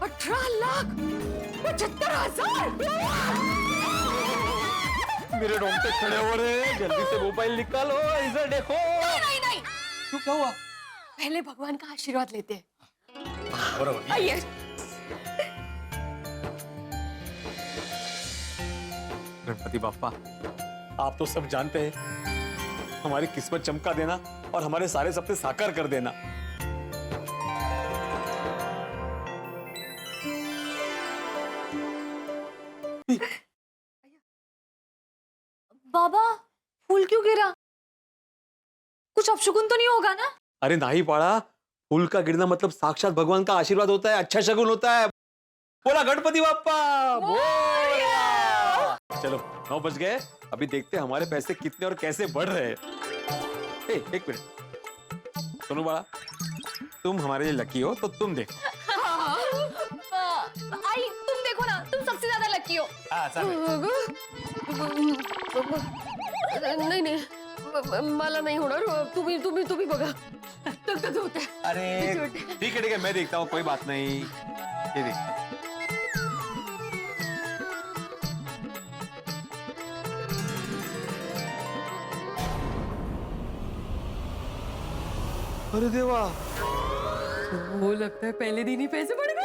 18,75,000। मेरे रोंगटे खड़े हो रहे हैं। जल्दी से मोबाइल निकालो, इधर देखो। नहीं नहीं, क्यों, क्या हुआ? पहले भगवान का आशीर्वाद लेते हैं। आइए। गणपति बाप्पा, आप तो सब जानते हैं, हमारी किस्मत चमका देना और हमारे सारे सपने साकार कर देना। बाबा फूल क्यों गिरा? कुछ अपशुकुन तो नहीं होगा ना? अरे नहीं पाड़ा, फूल का गिरना मतलब साक्षात भगवान का आशीर्वाद होता है, अच्छा शगुन होता है। बोला गणपति बाप्पा बोला। चलो 9 बज गए, अभी देखते हैं हमारे पैसे कितने और कैसे बढ़ रहे हैं। एक मिनट सोनू बड़ा, तुम हमारे लिए लकी हो तो तुम देखो। आई तुम देखो ना, तुम सबसे ज्यादा लकी हो। नहीं नहीं मला नहीं होणार, तुम्ही बघा। तू होते। अरे ठीक है मैं देखता हूँ, कोई बात नहीं। ये देखते हैं। अरे देवा, वो लगता है पहले दिन ही पैसे बढ़ गए।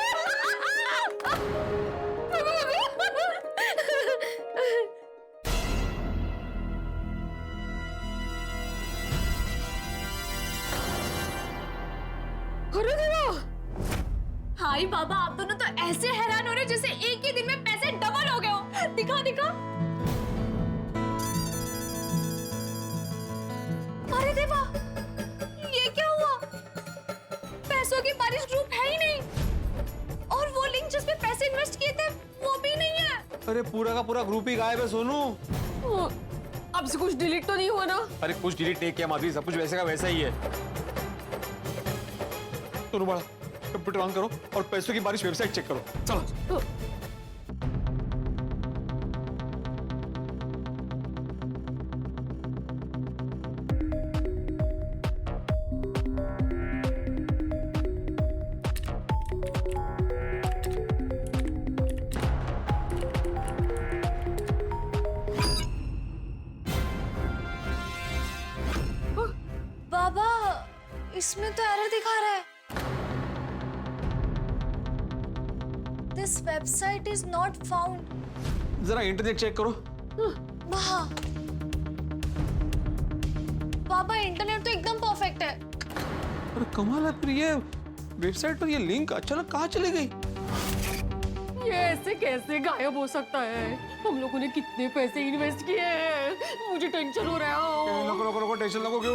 अरे देवा! हाय बाबा, आप दोनों तो ऐसे हैरान हो रहे जैसे एक ही दिन में पैसे डबल हो गए हो। दिखा दिखा। अरे देवा, ये क्या हुआ? पैसों की बारिश ग्रुप है ही नहीं, और वो लिंक जिसमें पैसे इन्वेस्ट किए थे वो भी नहीं है। अरे पूरा का पूरा ग्रुप ही गायब है सोनू। अब से कुछ डिलीट तो नहीं हुआ ना? अरे कुछ डिलीट नहीं किया माधुरी, सब कुछ वैसे का वैसा ही है। सोनू बड़ा, कंप्यूटर ऑन करो और पैसों की बारिश वेबसाइट चेक करो। चलो। बाबा, इसमें तो एरर दिखा रहा है। This website is not found. जरा इंटरनेट चेक करो। वाह, बाबा इंटरनेट तो एकदम परफेक्ट है। अरे कमाल है, फिर ये वेबसाइट पर ये लिंक अचानक कहाँ चली गई? ये ऐसे कैसे गायब हो सकता है? हम लोगों ने कितने पैसे इन्वेस्ट किए हैं, मुझे टेंशन हो रहा है। लोगों टेंशन लगो क्यों?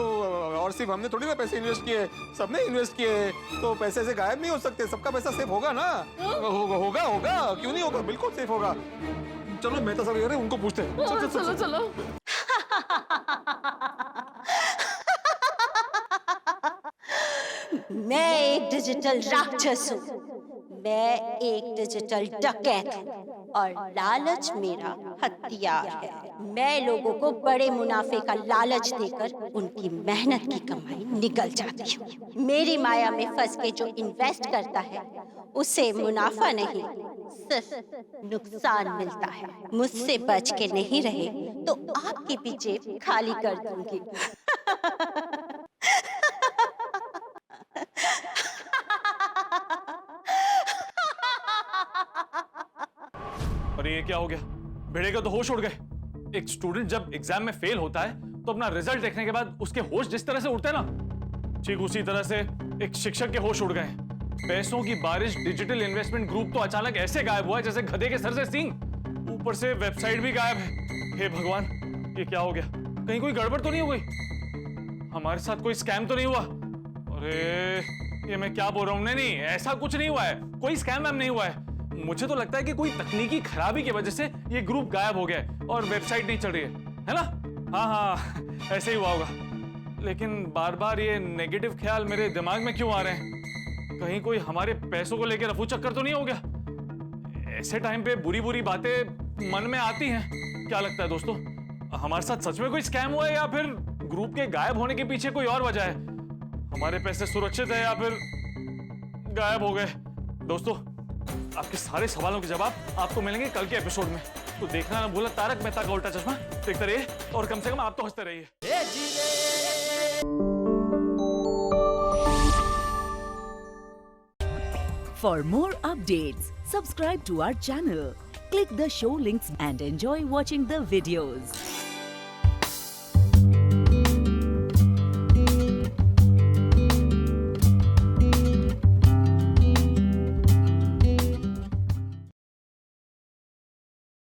और सिर्फ हमने थोड़ी ना पैसे इन्वेस्ट किए, सबने इन्वेस्ट किए, तो पैसे ऐसे गायब नहीं हो सकते, सबका पैसा सेफ होगा ना। होगा क्यों नहीं होगा, बिल्कुल सेफ होगा। चलो मैं तो सब कह रहे उनको पूछते हैं। चलो। मैं एक डिजिटल राक्षस हूँ, मैं एक डिजिटल डकैत हूँ और लालच मेरा हथियार है। मैं लोगों को बड़े मुनाफे का लालच देकर उनकी मेहनत की कमाई निगल जाती हूँ। मेरी माया में फंस के जो इन्वेस्ट करता है उसे मुनाफा नहीं सिर्फ नुकसान मिलता है। मुझसे बच के नहीं रहे तो आपकी भी जेब खाली कर दूंगी। अरे ये क्या हो गया? भेड़े का तो होश उड़ गए। एक स्टूडेंट जब एग्जाम में फेल होता है तो अपना रिजल्ट देखने के बाद उसके होश जिस तरह से उड़ते हैं ना, ठीक उसी तरह से एक शिक्षक के होश उड़ गए। पैसों की बारिश डिजिटल इन्वेस्टमेंट ग्रुप तो अचानक ऐसे गायब हुआ है जैसे गधे के सर से सींग। ऊपर से वेबसाइट भी गायब है। हे भगवान, ये क्या हो गया? कहीं कोई गड़बड़ तो नहीं हो गई? हमारे साथ कोई स्कैम तो नहीं हुआ? अरे ये मैं क्या बोल रहा हूँ? नहीं, ऐसा कुछ नहीं हुआ है, कोई स्कैम वैम नहीं हुआ है। मुझे तो लगता है कि कोई तकनीकी खराबी की वजह से ये ग्रुप गायब हो गया है और वेबसाइट नहीं चल रही है ना? हाँ, ऐसे ही हुआ होगा। लेकिन बार बार ये नेगेटिव ख्याल मेरे दिमाग में क्यों आ रहे हैं? कहीं कोई हमारे पैसों को लेकर रफू चक्कर तो नहीं हो गया? ऐसे टाइम पे बुरी बुरी बातें मन में आती हैं। क्या लगता है दोस्तों, हमारे साथ सच में कोई स्कैम हुआ है या फिर ग्रुप के गायब होने के पीछे कोई और वजह है? हमारे पैसे सुरक्षित है या फिर गायब हो गए? दोस्तों, आपके सारे सवालों के जवाब आपको मिलेंगे कल के एपिसोड में, तो देखना ना भूलना तारक मेहता का उल्टा चश्मा। देखते रहिए और कम से कम आप तो हंसते रहिए। For more updates, subscribe to our channel, Click the show links and enjoy watching the videos.